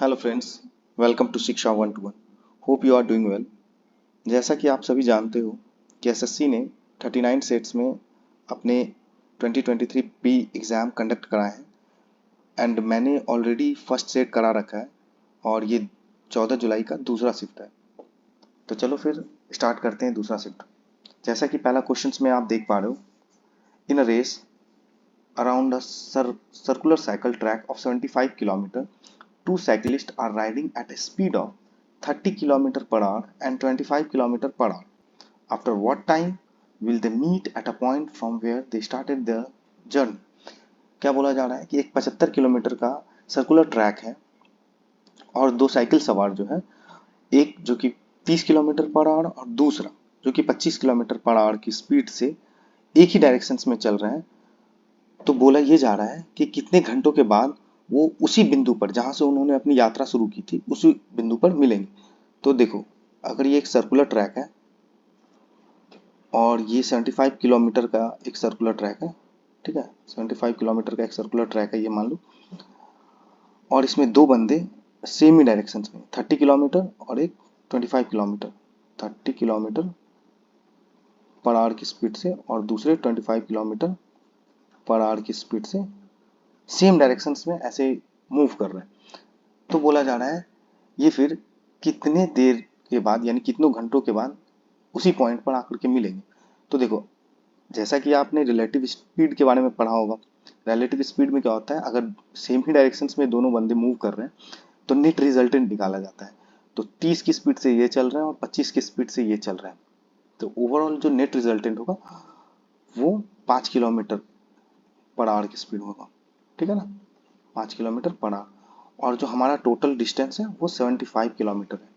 Hello friends, welcome to Shiksha 121। Hope you are doing well. जैसा कि आप सभी जानते हो कि एसएससी ने 39 सेट्स में अपने 2023 पी एग्ज़ाम कंडक्ट कराए हैं एंड मैंने ऑलरेडी फर्स्ट सेट करा रखा है और ये 14 जुलाई का दूसरा शिफ्ट है। तो चलो फिर स्टार्ट करते हैं दूसरा शिफ्ट। जैसा कि पहला क्वेश्चंस में आप देख पा रहे हो, in a race around a circular cycle track of 75 km, two cyclists are riding at a speed of 30 km per hour and 25 km per hour. After what time will they meet at a point from where they started their journey? क्या बोला जा रहा है कि एक 75 kilometre का circular track है और दो साइकिल सवार जो है, एक जो कि 30 किलोमीटर पर आवर और दूसरा जो कि 25 किलोमीटर पर आवर की स्पीड से एक ही डायरेक्शंस में चल रहे हैं। तो बोला ये जा रहा है कि कितने घंटों के बाद वो उसी बिंदु पर जहां से उन्होंने अपनी यात्रा शुरू की थी उसी बिंदु पर मिलेंगे। तो देखो, अगर ये एक सर्कुलर ट्रैक है और ये 75 किलोमीटर का एक सर्कुलर ट्रैक है, ठीक है, 75 किलोमीटर का एक सर्कुलर ट्रैक है ये मान लो, और इसमें दो बंदे सेम ही डायरेक्शन में 30 किलोमीटर और एक 25 किलोमीटर, 30 किलोमीटर पर आवर की स्पीड से और दूसरे 25 किलोमीटर पर आवर की स्पीड से सेम डायरेक्शंस में ऐसे मूव कर रहे हैं। तो बोला जा रहा है ये फिर कितने देर के बाद यानी कितनों घंटों के बाद उसी पॉइंट पर आकर के मिलेंगे। तो देखो, जैसा कि आपने रिलेटिव स्पीड के बारे में पढ़ा होगा, रिलेटिव स्पीड में क्या होता है, अगर सेम ही डायरेक्शंस में दोनों बंदे मूव कर रहे हैं तो नेट रिजल्टेंट निकाला जाता है। तो 30 की स्पीड से ये चल रहे हैं और 25 की स्पीड से ये चल रहे हैं, तो ओवरऑल जो नेट रिजल्टेंट होगा वो 5 किलोमीटर पर आवर की स्पीड होगा, ठीक है ना, 5 किलोमीटर पर आवर। और जो हमारा टोटल डिस्टेंस है वो 75 किलोमीटर है।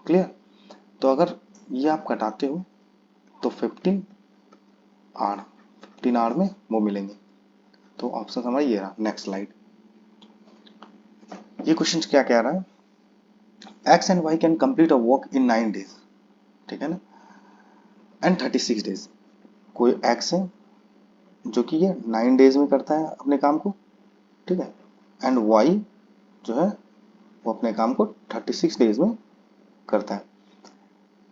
क्लियर? तो अगर ये आप कटाते हो तो 15 आवर में वो मिलेंगे। तो ऑप्शन हमारा ये रहा। Next slide. ये क्वेश्चन क्या कह रहा है, X and Y can complete a walk in 9 days, ठीक है ना, एंड 36 days। कोई एक्स है जो कि ये 9 days में करता है अपने काम को, ठीक है, एंड वाई जो है वो अपने काम को 36 days में करता है,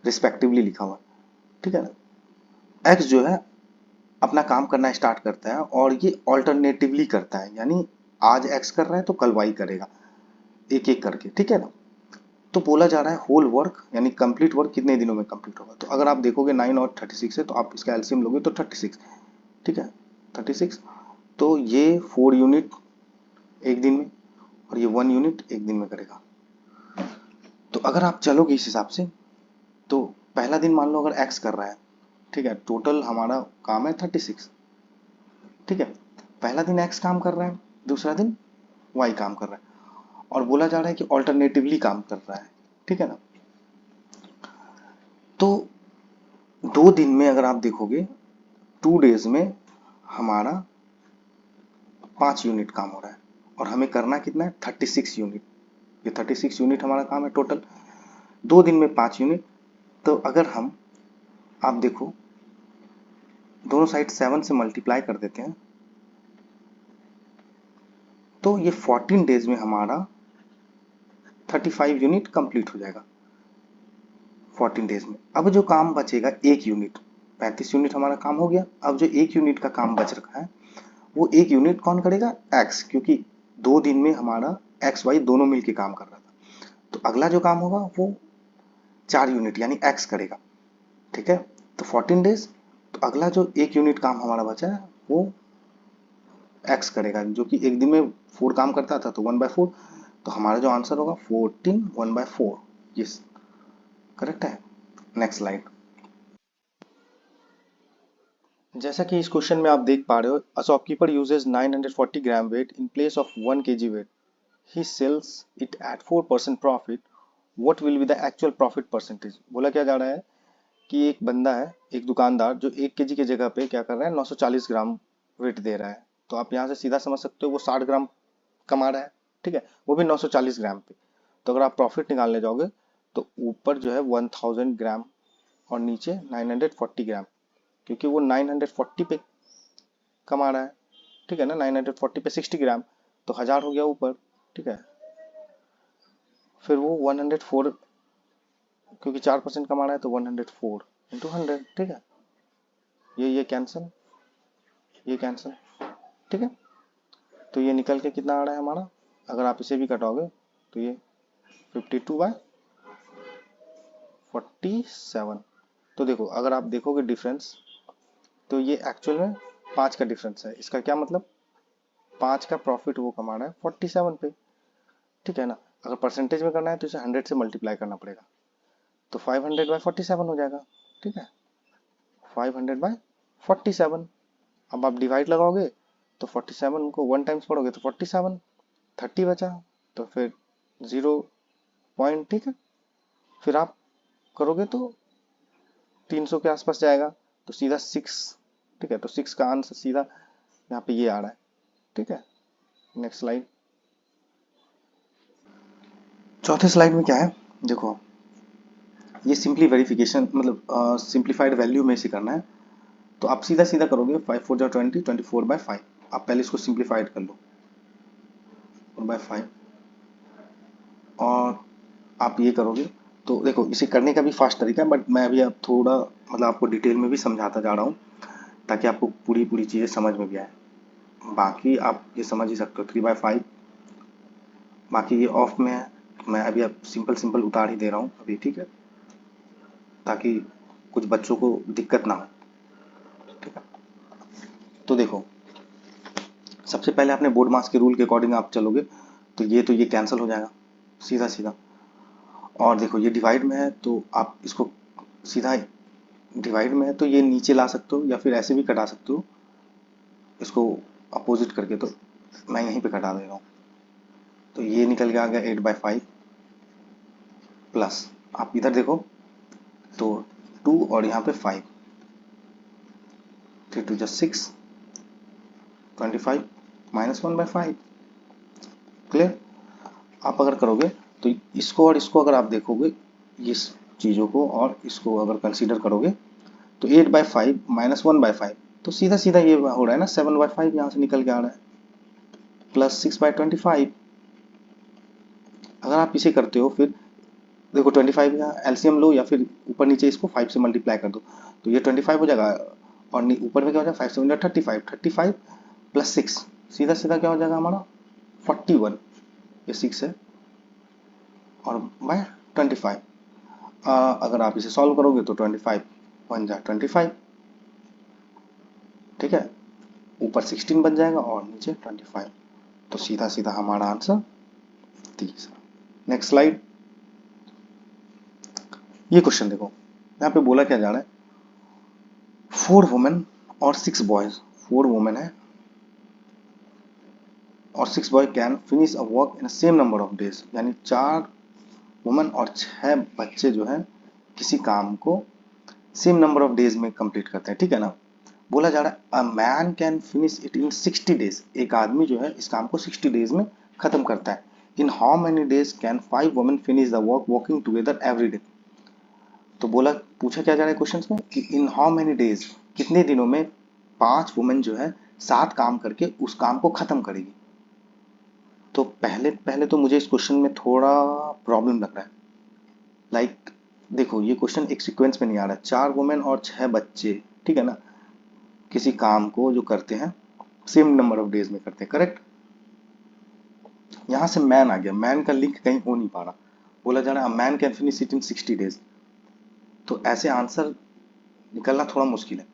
रिस्पेक्टिवली लिखा हुआ, ठीक है ना। एक्स जो है अपना काम करना स्टार्ट करता है और ये ऑल्टरनेटिवली करता है, यानी आज एक्स कर रहा है तो कल वाई करेगा, एक एक करके, ठीक है ना। तो बोला जा रहा है होल वर्क यानी कंप्लीट वर्क कितने दिनों में कंप्लीट होगा। तो अगर आप देखोगे 9 और 36 है तो आप इसका एलसीएम लोगे तो 36, ठीक है, 36। तो ये 4 यूनिट एक दिन में और ये 1 यूनिट एक दिन में करेगा। तो अगर आप चलोगे इस हिसाब से तो पहला दिन मान लो अगर एक्स कर रहा है, ठीक है, टोटल हमारा काम है 36, ठीक है, पहला दिन एक्स काम कर रहा है, दूसरा दिन वाई काम कर रहा है, और बोला जा रहा है कि ऑल्टरनेटिवली काम कर रहा है, ठीक है ना। तो 2 दिन में अगर आप देखोगे 2 days में हमारा 5 यूनिट काम हो रहा है और हमें करना कितना है 36 यूनिट। ये 36 यूनिट हमारा काम है टोटल, 2 दिन में 5 यूनिट। तो अगर हम, आप देखो, दोनों साइड 7 से मल्टीप्लाई कर देते हैं तो ये 14 days में हमारा 35 यूनिट कंप्लीट हो जाएगा 14 days में। अब जो काम बचेगा 1 यूनिट, 35 यूनिट हमारा काम हो गया। अब जो 1 यूनिट का काम बच रखा है वो 1 यूनिट कौन करेगा, एक्स, क्योंकि 2 दिन में हमारा एक्स वाई दोनों मिलके काम कर रहा था। तो अगला जो काम होगा वो 4 यूनिट यानी एक्स करेगा, ठीक है। तो 14 days, तो अगला जो 1 यूनिट काम हमारा बचा है वो एक्स करेगा, जो कि एक दिन में 4 काम करता था तो 1/4। तो हमारा जो आंसर होगा 14 1/4, ये करेक्ट है। Next slide. जैसा कि इस क्वेश्चन में आप देख पा रहे हो, a shopkeeper uses 940 gram weight in place of 1 kg weight, he sells it at 4% profit, what will be the actual profit percentage. बोला क्या जा रहा है कि एक बंदा है, एक दुकानदार, जो 1 kg की जगह पे क्या कर रहा है 940 ग्राम वेट दे रहा है। तो आप यहाँ से सीधा समझ सकते हो वो 60 ग्राम कमा रहा है, ठीक है, वो भी 940 ग्राम पे। तो अगर आप प्रॉफिट निकालने जाओगे तो ऊपर जो है 1000 ग्राम और नीचे 940 ग्राम, क्योंकि वो 940 पे कमा रहा है, ठीक है ना, 940 पे 60 ग्राम, तो 1000 हो गया ऊपर, ठीक है। फिर वो 104, क्योंकि 4% कमा रहा है तो 104 इंटू 100, ठीक है। ये कैंसिल, ये कैंसिल, ठीक है। तो ये निकल के कितना आ रहा है हमारा, अगर आप इसे भी कटोगे तो ये 52/47। तो देखो अगर आप देखोगे डिफरेंस, तो ये एक्चुअल में 5 का डिफरेंस है। इसका क्या मतलब, 5 का प्रॉफिट वो कमा रहा है 47 पे, ठीक है ना। अगर परसेंटेज में करना है तो इसे 100 से मल्टीप्लाई करना पड़ेगा, तो 500/47 हो जाएगा, ठीक है। 500/47। अब आप डिवाइड लगाओगे तो 47 को 1 टाइम्स पढ़ोगे तो 47, 30 बचा, तो फिर 0 पॉइंट, ठीक है। फिर आप करोगे तो 300 के आसपास जाएगा, तो सीधा 6, ठीक है। तो 6 का आंसर सीधा यहाँ पे ये आ रहा है, ठीक है। Next slide. चौथे स्लाइड में क्या है, देखो ये सिंपली वेरिफिकेशन, मतलब सिंप्लीफाइड वैल्यू में से करना है। तो आप सीधा सीधा करोगे, 5×4 = 20, 24/5। आप पहले इसको सिंप्लीफाइड कर लो 4/5, और आप ये करोगे तो देखो इसे करने का भी फास्ट तरीका है, बट मैं अभी अब थोड़ा मतलब आपको डिटेल में भी समझाता जा रहा हूँ ताकि आपको पूरी पूरी चीज़ें समझ में भी आए। बाकी आप ये समझ ही सकते हो 3/5, बाकी ये ऑफ में है, मैं अभी अब सिंपल सिंपल उतार ही दे रहा हूँ अभी, ठीक है, ताकि कुछ बच्चों को दिक्कत ना हो, ठीक है। तो देखो सबसे पहले अपने बोर्ड मास के रूल के अकॉर्डिंग आप चलोगे तो ये कैंसिल हो जाएगा सीधा सीधा। और देखो ये डिवाइड में है तो आप इसको सीधा, डिवाइड में है तो ये नीचे ला सकते हो या फिर ऐसे भी कटा सकते हो इसको अपोजिट करके, तो मैं यहीं पे कटा दे रहा हूँ। तो ये निकल के आ गया 8/5 प्लस, आप इधर देखो तो 2 और यहाँ पे 5, 3 2 6, 25 -1/5, क्लियर। आप अगर करोगे तो इसको और इसको अगर आप देखोगे, इस चीज़ों को और इसको अगर कंसीडर करोगे तो 8/5 -1/5, तो सीधा सीधा ये हो रहा है ना 7/5 यहाँ से निकल के आ रहा है, प्लस 6/25। अगर आप इसे करते हो फिर देखो 25 का एलसीएम लो या फिर ऊपर नीचे इसको 5 से मल्टीप्लाई कर दो, तो ये 25 हो जाएगा, और ऊपर में क्या हो जाएगा 5 7 35, 35 प्लस 6, सीधा सीधा क्या हो जाएगा हमारा 41, ये 6 है, और बाय 25। अगर आप इसे सॉल्व करोगे तो 25 बन जाए 25, ठीक है, ऊपर 16 बन जाएगा और नीचे 25, तो सीधा सीधा हमारा आंसर 30। Next slide. ये क्वेश्चन देखो, यहाँ पे बोला क्या जा रहा है, 4 वुमेन और 6 बॉयज, 4 वुमेन है और 6 boy can finish a work in same number of days, यानी 4 वुमेन और 6 बच्चे जो है किसी काम को सेम नंबर ऑफ डेज में कंप्लीट करते हैं, ठीक है ना। बोला जा रहा है a man can finish it in 60 days, एक आदमी जो है इस काम को 60 डेज में खत्म करता है। In how many days can 5 women finish the work working together every day. तो बोला, पूछा क्या जा रहा है क्वेश्चन में कि इन हाउ मेनी डेज, कितने दिनों में 5 वुमेन जो है 7 काम करके उस काम को खत्म करेगी। तो पहले पहले तो मुझे इस क्वेश्चन में थोड़ा प्रॉब्लम लग रहा है, लाइक देखो ये क्वेश्चन एक सीक्वेंस में नहीं आ रहा है, 4 वुमेन और 6 बच्चे, ठीक है ना, किसी काम को जो करते हैं सेम नंबर ऑफ डेज में करते हैं, करेक्ट। यहाँ से मैन आ गया, मैन का लिंक कहीं हो नहीं पा रहा, बोला जा रहा है man can finish it in 60 days, तो ऐसे आंसर निकलना थोड़ा मुश्किल है।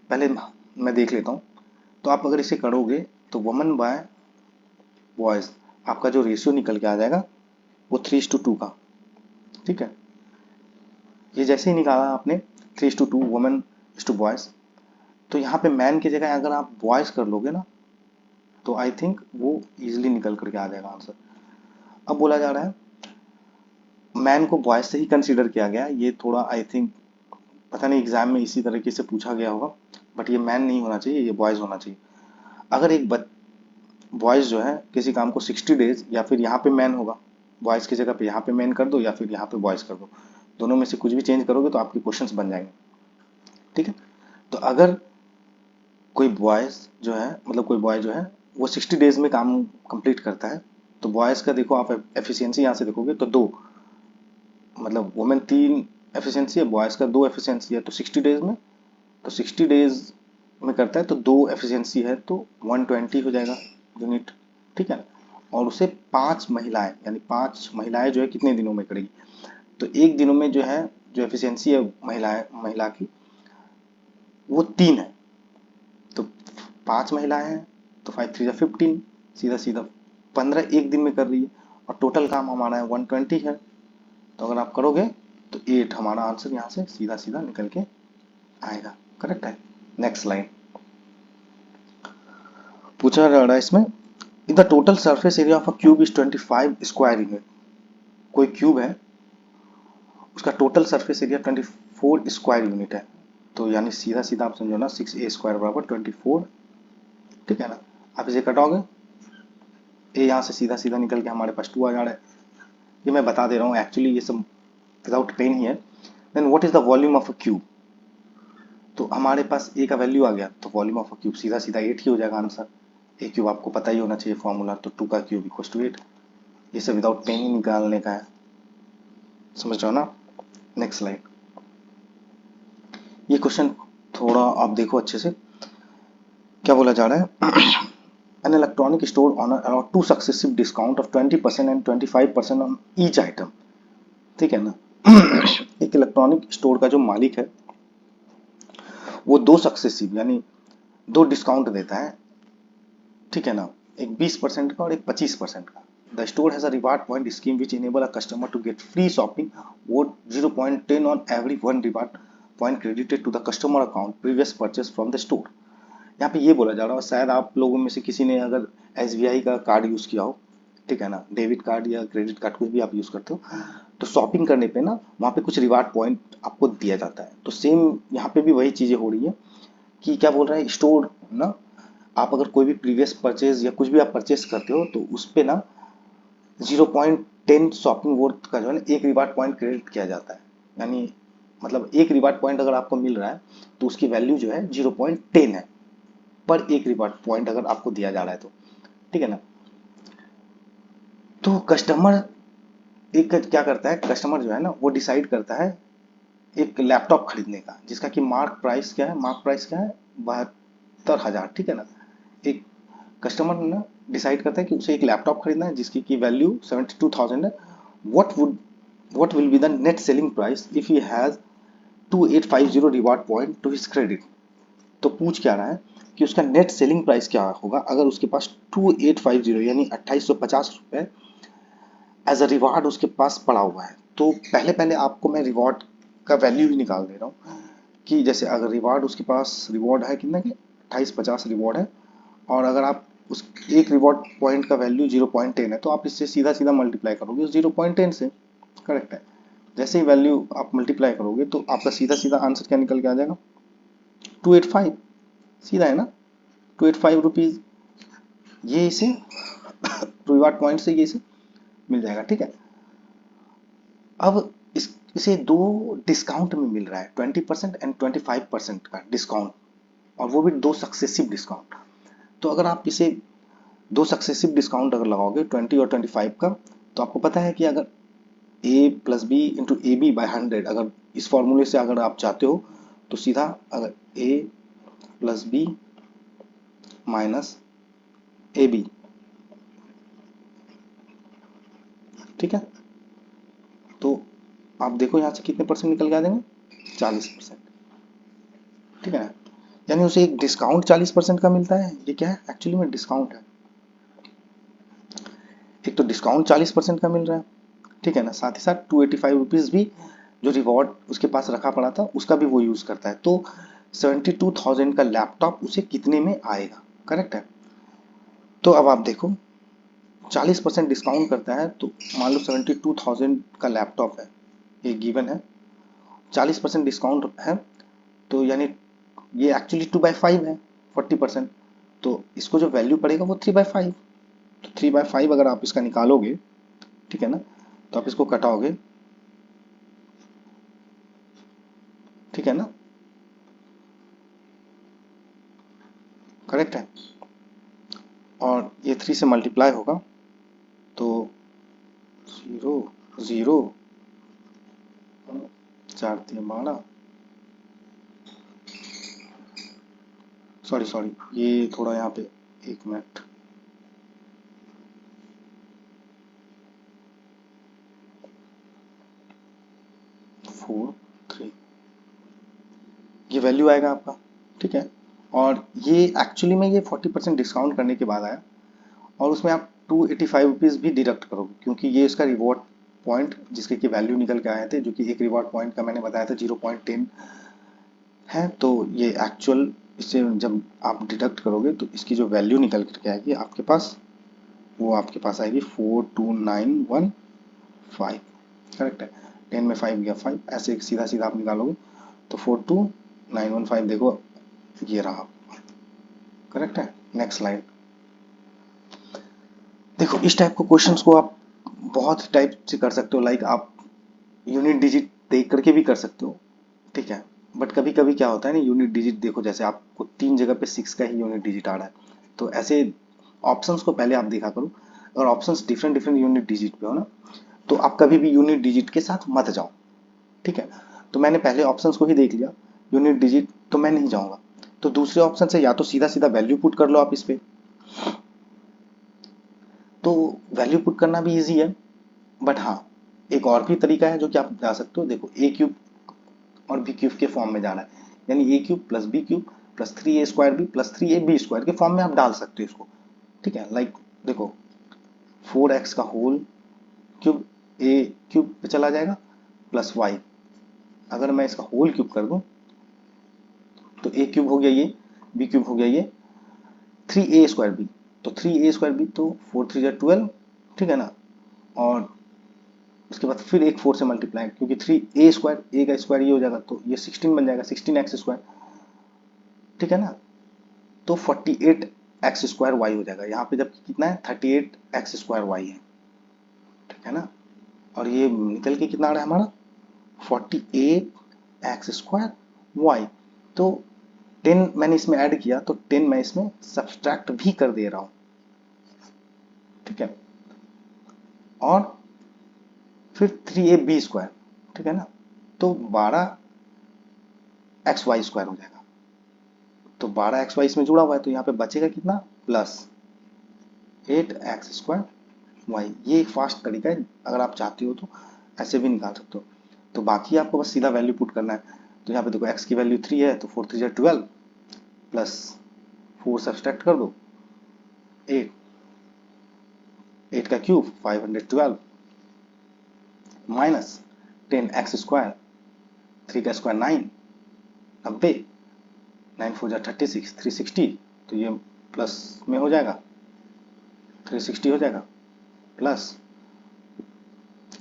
पहले मैं देख लेता हूँ, तो आप अगर इसे करोगे तो वुमेन बाय बॉयज, आपका जो रेशियो निकल के आ जाएगा वो 3:2 का, ठीक है। ये जैसे ही निकाला आपने 3:2 वुमेन टू बॉयज, तो यहाँ पे मैन की जगह अगर आप बॉयज कर लोगे ना तो आई थिंक वो इजिली निकल करके आ जाएगा आंसर। अब बोला जा रहा है मैन को बॉयज से ही कंसीडर किया गया, ये थोड़ा आई थिंक पता नहीं एग्जाम में इसी तरीके से पूछा गया होगा, बट ये मैन नहीं होना चाहिए, ये बॉयज होना चाहिए। अगर एक बॉयज जो है किसी काम को 60 डेज, या फिर यहाँ पे मैन होगा, बॉयज की जगह पे यहाँ पे मैन कर दो या फिर यहाँ पे बॉयज कर दो, दोनों में से कुछ भी चेंज करोगे तो आपके क्वेश्चंस बन जाएंगे, ठीक है। तो अगर कोई बॉयज जो है, मतलब कोई बॉय जो है वो 60 डेज में काम कंप्लीट करता है, तो बॉयज़ का देखो आप एफिशिएंसी यहाँ से देखोगे तो 2, मतलब वुमेन 3 एफिशिएंसी है, बॉयज़ का 2 एफिशिएंसी है, तो 60 डेज में, तो 60 डेज में करता है तो 2 एफिशिएंसी है तो 120 हो जाएगा यूनिट, ठीक है ना। और उसे 5 महिलाएं, यानी 5 महिलाएं जो है कितने दिनों में करेगी, तो एक दिनों में जो है जो एफिशिएंसी है महिला की वो 3 है, तो 5 महिलाएं हैं तो 5 3 15, सीधा सीधा 15 एक दिन में कर रही है, और टोटल काम हमारा है 120 है, तो अगर आप करोगे तो 8 हमारा आंसर यहाँ से सीधा सीधा निकल के आएगा, करेक्ट है। नेक्स्ट लाइन पूछा जा रहा है इसमें, the total surface area of a cube is 25 square unit. कोई क्यूब है, उसका total surface area 24 square unit है, तो यानी सीधा सीधा आप समझो ना 6a स्क्वायर बराबर 24, ठीक है ना। आप इसे कटोगे, ए यहाँ से सीधा सीधा निकल के हमारे पास 2 आ जा रहा है, ये मैं बता दे रहा हूँ एक्चुअली ये सब विदाउट पेन ही है। Then what is the volume of a cube, तो हमारे पास ए का वैल्यू आ गया, तो वॉल्यूम ऑफ अ क्यूब सीधा सीधा 8 ही हो जाएगा आंसर। ए क्यूब आपको पता ही होना चाहिए फॉर्मूला, तो 2 का क्यूब इक्वल टू 8, ये सब विदाउट पेन ही निकालने का है, समझ रहे हो ना। नेक्स्ट स्लाइड, ये क्वेश्चन थोड़ा आप देखो अच्छे से, क्या बोला जा रहा है, an electronic store owner allowed 2 successive discount of 20% and 25% on each item, ठीक है ना। एक इलेक्ट्रॉनिक स्टोर का जो मालिक है वो 2 सक्सेसिव यानी 2 डिस्काउंट देता है, ठीक है ना, एक 20% का और एक 25% का। The store has a reward point scheme which enable a customer to get free shopping worth 0.10 on every 1 reward point credited to the customer account previous purchase from the store. यहाँ पे ये बोला जा रहा है, शायद आप लोगों में से किसी ने अगर SBI का कार्ड यूज़ किया हो, ठीक है ना, डेबिट कार्ड या क्रेडिट कार्ड कुछ भी आप यूज़ करते हो, तो शॉपिंग करने पे ना वहाँ पे कुछ रिवार्ड पॉइंट आपको दिया जाता है, तो सेम यहाँ पे भी वही चीज़ें हो रही है कि क्या बोल रहा है स्टोर ना, आप अगर कोई भी प्रीवियस परचेज या कुछ भी आप परचेज करते हो तो उस पे ना 0.10 शॉपिंग वर्थ का जो है ना एक रिवार्ड पॉइंट क्रेडिट किया जाता है, यानी मतलब एक रिवार्ड पॉइंट अगर आपको मिल रहा है तो उसकी वैल्यू जो है 0.10 है पर एक रिवार्ड पॉइंट अगर आपको दिया जा रहा है तो, ठीक है ना। तो कस्टमर एक क्या करता है, कस्टमर जो है ना वो डिसाइड करता है एक लैपटॉप खरीदने का जिसका कि मार्क प्राइस क्या है, मार्क प्राइस क्या है 72,000, ठीक है ना। एक कस्टमर ना डिसाइड करता है कि उसे एक लैपटॉप खरीदना है जिसकी की वैल्यू 72,000 है। What will be the net selling price if he has 2850 reward point two his credit. तो पूछ क्या रहा है कि उसका नेट सेलिंग प्राइस क्या होगा अगर उसके पास 2850 यानी 2850 रुपए एज अ रिवार्ड उसके पास पड़ा हुआ है। तो पहले पहले आपको मैं रिवॉर्ड का वैल्यू ही निकाल दे रहा हूँ कि जैसे अगर रिवार्ड उसके पास रिवॉर्ड है कितना कि 2850 रिवॉर्ड है, और अगर आप उस एक रिवॉर्ड पॉइंट का वैल्यू 0.10 है तो आप इससे सीधा सीधा मल्टीप्लाई करोगे उस 0.10 से, करेक्ट है। जैसे ही वैल्यू आप मल्टीप्लाई करोगे तो आपका सीधा सीधा आंसर क्या निकल के आ जाएगा 285, सीधा है ना 285 रुपीज, ये इसे रिवार्ड पॉइंट से ये इसे मिल जाएगा, ठीक है। अब इसे 2 डिस्काउंट में मिल रहा है 20% एंड 25% का डिस्काउंट, और वो भी 2 सक्सेसिव डिस्काउंट। तो अगर आप इसे 2 सक्सेसिव डिस्काउंट अगर लगाओगे 20 और 25 का, तो आपको पता है कि अगर a plus B into A B by 100, अगर इस फॉर्मूले से अगर आप चाहते हो तो सीधा अगर a plus B minus A B, ठीक है, तो आप देखो यहाँ से कितने परसेंट निकल के आ जाएंगे 40%, ठीक है ना। यानी उसे एक डिस्काउंट 40% का मिलता है, ये क्या है एक्चुअली में डिस्काउंट है, एक तो डिस्काउंट 40% का मिल रहा है, ठीक है ना, साथ ही साथ 285 रुपीज़ भी जो रिवॉर्ड उसके पास रखा पड़ा था उसका भी वो यूज़ करता है, तो 72,000 का लैपटॉप उसे कितने में आएगा, करेक्ट है। तो अब आप देखो 40% डिस्काउंट करता है तो मान लो 72,000 का लैपटॉप है, ये गिवन है, 40% डिस्काउंट है तो यानी ये एक्चुअली 2/5 है 40%, तो इसको जो वैल्यू पड़ेगा वो 3/5, तो 3/5 अगर आप इसका निकालोगे, ठीक है ना, तो आप इसको कटाओगे, ठीक है ना, करेक्ट है, और ये 3 से मल्टीप्लाई होगा तो 0 0 4 3 12, सॉरी ये थोड़ा यहाँ पे 1 मिनट, फोर 3, ये वैल्यू आएगा आपका। ठीक है, और ये एक्चुअली में ये 40% डिस्काउंट करने के बाद आया, और उसमें आप 285 रुपीज़ भी डिडक्ट करोगे, क्योंकि ये इसका रिवॉर्ड पॉइंट जिसके की वैल्यू निकल के आए थे, जो कि एक रिवॉर्ड पॉइंट का मैंने बताया था 0.10 है, तो ये एक्चुअल इससे जब आप डिडक्ट करोगे तो इसकी जो वैल्यू निकल करके आएगी आपके पास, वो आपके पास आएगी 42915। करेक्ट है, 10 में 5 गया 5, ऐसे सीधा सीधा आप निकालोगे तो 42915 देखो ये रहा। करेक्ट है, नेक्स्ट स्लाइड। देखो इस टाइप के क्वेश्चंस को आप बहुत टाइप से कर सकते हो, लाइक आप यूनिट डिजिट देख करके भी कर सकते हो। ठीक है, बट कभी कभी क्या होता है ना, यूनिट डिजिट देखो, जैसे आपको 3 जगह पे 6 का ही यूनिट डिजिट आ रहा है, तो ऐसे ऑप्शंस को पहले आप देखा करो। अगर options different different unit digit पे हो ना, तो आप कभी भी यूनिट डिजिट के साथ मत जाओ। ठीक है, तो मैंने पहले ऑप्शंस को ही देख लिया, यूनिट डिजिट तो मैं नहीं जाऊंगा, तो दूसरे ऑप्शन से या तो सीधा सीधा वैल्यू पुट कर लो आप इस पे, तो वैल्यू पुट करना भी इजी है। बट हाँ, एक और भी तरीका है जो कि आप जा सकते हो। देखो ए क्यूब और बी क्यूब के फॉर्म में जाना है, यानी A cube plus B cube plus 3a² B plus 3ab² के फॉर्म में आप डाल सकते हो इसको। ठीक है, लाइक देखो 4x का होल क्यूब ए क्यूब पे चला जाएगा प्लस वाई, अगर मैं इसका होल क्यूब कर दूं तो ए क्यूब हो गया ये, बी क्यूब हो गया ये, 3a²b, तो 3a²b तो 4 3 12। ठीक है ना, और उसके बाद फिर एक 4 से मल्टीप्लाई, क्योंकि 3a² ए का स्क्वायर ये हो जाएगा, तो ये 16 बन जाएगा, 16x²। ठीक है ना, तो 48x² वाई हो जाएगा यहाँ पे, जब कितना है 38x² वाई है। ठीक है ना, और ये निकल के कितना आ रहा है हमारा 48x² वाई। तो 10 मैंने इसमें ऐड किया, तो 10 मैं इसमें सब्सट्रैक्ट भी कर दे रहा हूं। ठीक है, और फिर 3ab²। ठीक है ना, तो 12xy² हो जाएगा, तो 12xy इसमें जुड़ा हुआ है, तो यहाँ पे बचेगा कितना प्लस 8x² वाई। ये एक फास्ट तरीका है, अगर आप चाहते हो तो ऐसे भी निकाल सकते हो। तो बाकी आपको बस सीधा वैल्यू पुट करना है। तो यहाँ पे देखो x की वैल्यू 3 है, तो 4 3 12 प्लस 4 सब्सट्रैक्ट कर दो 8, 8 का क्यूब 512 माइनस 10x², 3 का स्क्वायर 9, 90, 9 4 36, 360, तो ये प्लस में हो जाएगा 360 हो जाएगा, प्लस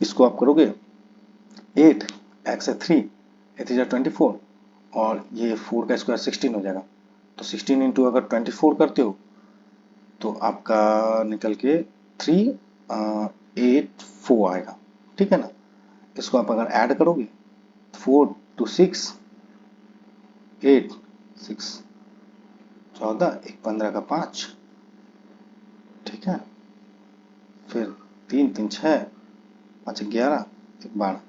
इसको आप करोगे 8, x है 3, 8 3 24, और ये 4 का स्क्वायर 16 हो जाएगा, तो 16 इंटू अगर 24 करते हो तो आपका निकल के 384 आएगा। ठीक है ना, इसको आप अगर ऐड करोगे 4 2 6 8 6 14, एक 15 का 5। ठीक है, फिर 3 3 6 5 11, एक 12,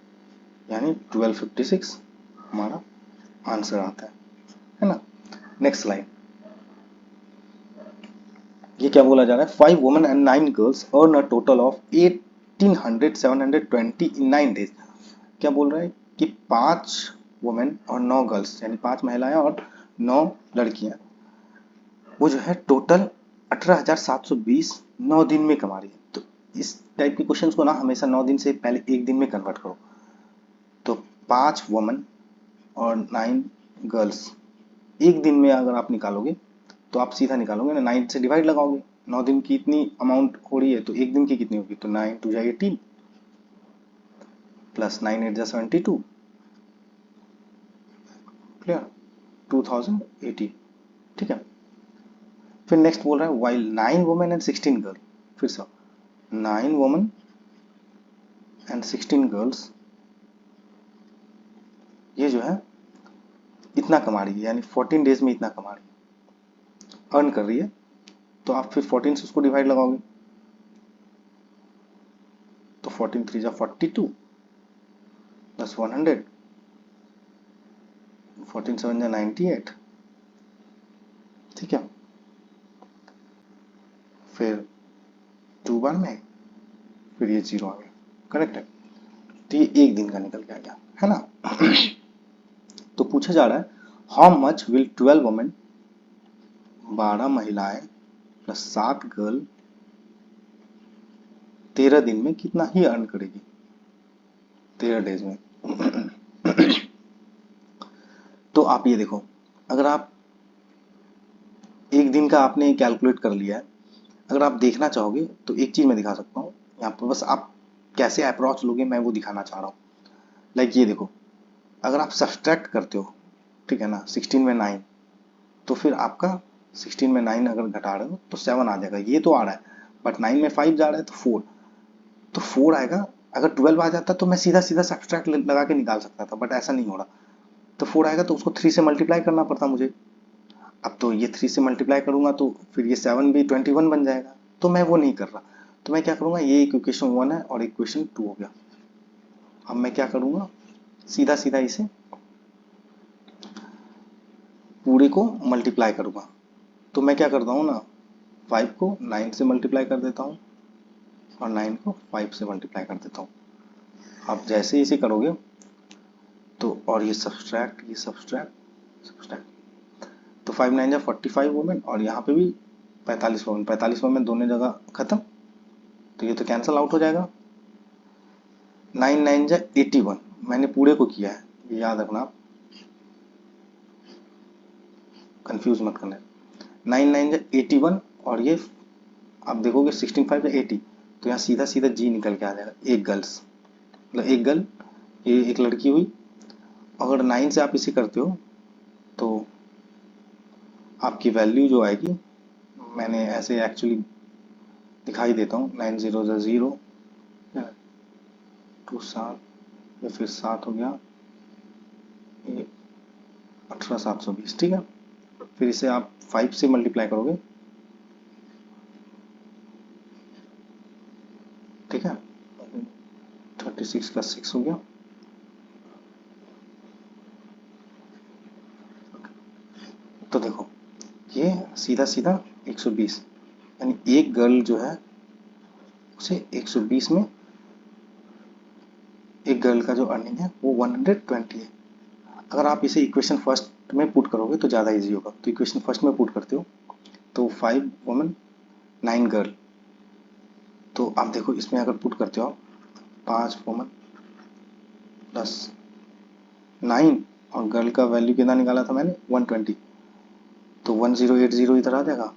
यानी 1256 हमारा आंसर आता है ना। Next slide. ये क्या बोला जा रहा है, 5 women and 9 girls earn a total of 1800 720 in 9 days. क्या बोल रहा है कि 5 वुमेन और 9 गर्ल्स, यानी 5 महिलाएं और 9 लड़कियां, वो जो है टोटल 18,720 9 दिन में कमा रही है। तो इस टाइप के क्वेश्चंस को ना हमेशा 9 दिन से पहले एक दिन में कन्वर्ट करो। तो 5 वुमेन और 9 गर्ल्स एक दिन में अगर आप निकालोगे तो आप सीधा निकालोगे ना, 9 से डिवाइड लगाओगे, 9 दिन की इतनी अमाउंट हो रही है तो एक दिन की कितनी होगी, तो 9 2 18 प्लस 9 8 72, क्लियर, 2080। ठीक है, फिर नेक्स्ट बोल रहा है वाइल 9 वुमेन एंड 16 गर्ल, फिर से 9 वुमेन एंड 16 गर्ल्स ये जो है इतना कमा रही है, यानी 14 डेज में इतना कमा रही है, अर्न कर रही है, तो आप फिर 14 से उसको डिवाइड लगाओगे 14 3 जा 42 प्लस 100, 14 7 जा 98, ठीक है। फिर 2 बार में, फिर ये 0 आ गया, करेक्ट है। तो ये एक दिन का निकल के आ गया, है ना। तो पूछा जा रहा है हाउ मच विल 12 वुमेन, 12 महिलाएं प्लस 7 गर्ल 13 दिन में कितना ही अर्न करेगी, 13 डेज में। तो आप ये देखो, अगर आप एक दिन का आपने कैलकुलेट कर लिया है, अगर आप देखना चाहोगे तो एक चीज मैं दिखा सकता हूँ यहाँ पर, बस आप कैसे अप्रोच लोगे मैं वो दिखाना चाह रहा हूँ। लाइक ये देखो, अगर आप सब्सट्रैक्ट करते हो, ठीक है ना, 16 में 9, तो फिर आपका 16 में 9 अगर घटा रहे हो तो 7 आ जाएगा, ये तो आ रहा है, बट 9 में 5 जा रहा है तो 4, तो 4 आएगा। अगर 12 आ जाता तो मैं सीधा सीधा सब्सट्रैक्ट लगा के निकाल सकता था, बट ऐसा नहीं हो रहा। तो 4 आएगा तो उसको 3 से मल्टीप्लाई करना पड़ता मुझे। अब तो ये 3 से मल्टीप्लाई करूंगा तो फिर ये 7 भी 21 बन जाएगा, तो मैं वो नहीं कर रहा। तो मैं क्या करूंगा, ये इक्वेशन 1 है और इक्वेशन 2 हो गया। अब मैं क्या करूंगा, सीधा सीधा इसे पूरे को मल्टीप्लाई करूंगा। तो मैं क्या करता हूँ ना, 5 को 9 से मल्टीप्लाई कर देता हूँ और 9 को 5 से मल्टीप्लाई कर देता हूँ। आप जैसे इसे करोगे तो, और ये सब्सट्रैक्ट, ये सब्सट्रैक्ट सब्सट्रैक्ट, तो 5 9 जा 45 वुमेन, और यहाँ पे भी 45 वुमेन, 45 वुमेन दोनों जगह खत्म, तो ये तो कैंसल आउट हो जाएगा। 9 9 जा 81, मैंने पूरे को किया है, ये याद रखना आप, कंफ्यूज मत करना। 9 9 जा 81, और ये आप देखोगे 16 5 जा 80, तो यहाँ सीधा सीधा जी निकल के आ जाएगा, एक गर्ल्स, मतलब एक गर्ल, ये एक लड़की हुई। अगर 9 से आप इसे करते हो तो आपकी वैल्यू जो आएगी, मैंने ऐसे एक्चुअली दिखाई देता हूँ, 9 0 जा 0, 2 7, या फिर 7 हो गया, ये 18 720, ठीक है। फिर इसे आप 5 से मल्टीप्लाई करोगे, ठीक है, 36 का 6 हो गया। तो देखो ये सीधा सीधा 120, यानी एक गर्ल जो है उसे 120 में, एक गर्ल का जो अर्निंग है वो 120 है। अगर आप इसे इक्वेशन फर्स्ट में पुट करोगे तो ज़्यादा इजी होगा, तो इक्वेशन फर्स्ट में पुट करते हो तो 5 वुमेन 9 गर्ल, तो आप देखो इसमें अगर पुट करते हो 5 वुमेन प्लस 9, और गर्ल का वैल्यू कितना निकाला था मैंने 120, तो 1080 इधर आ जाएगा,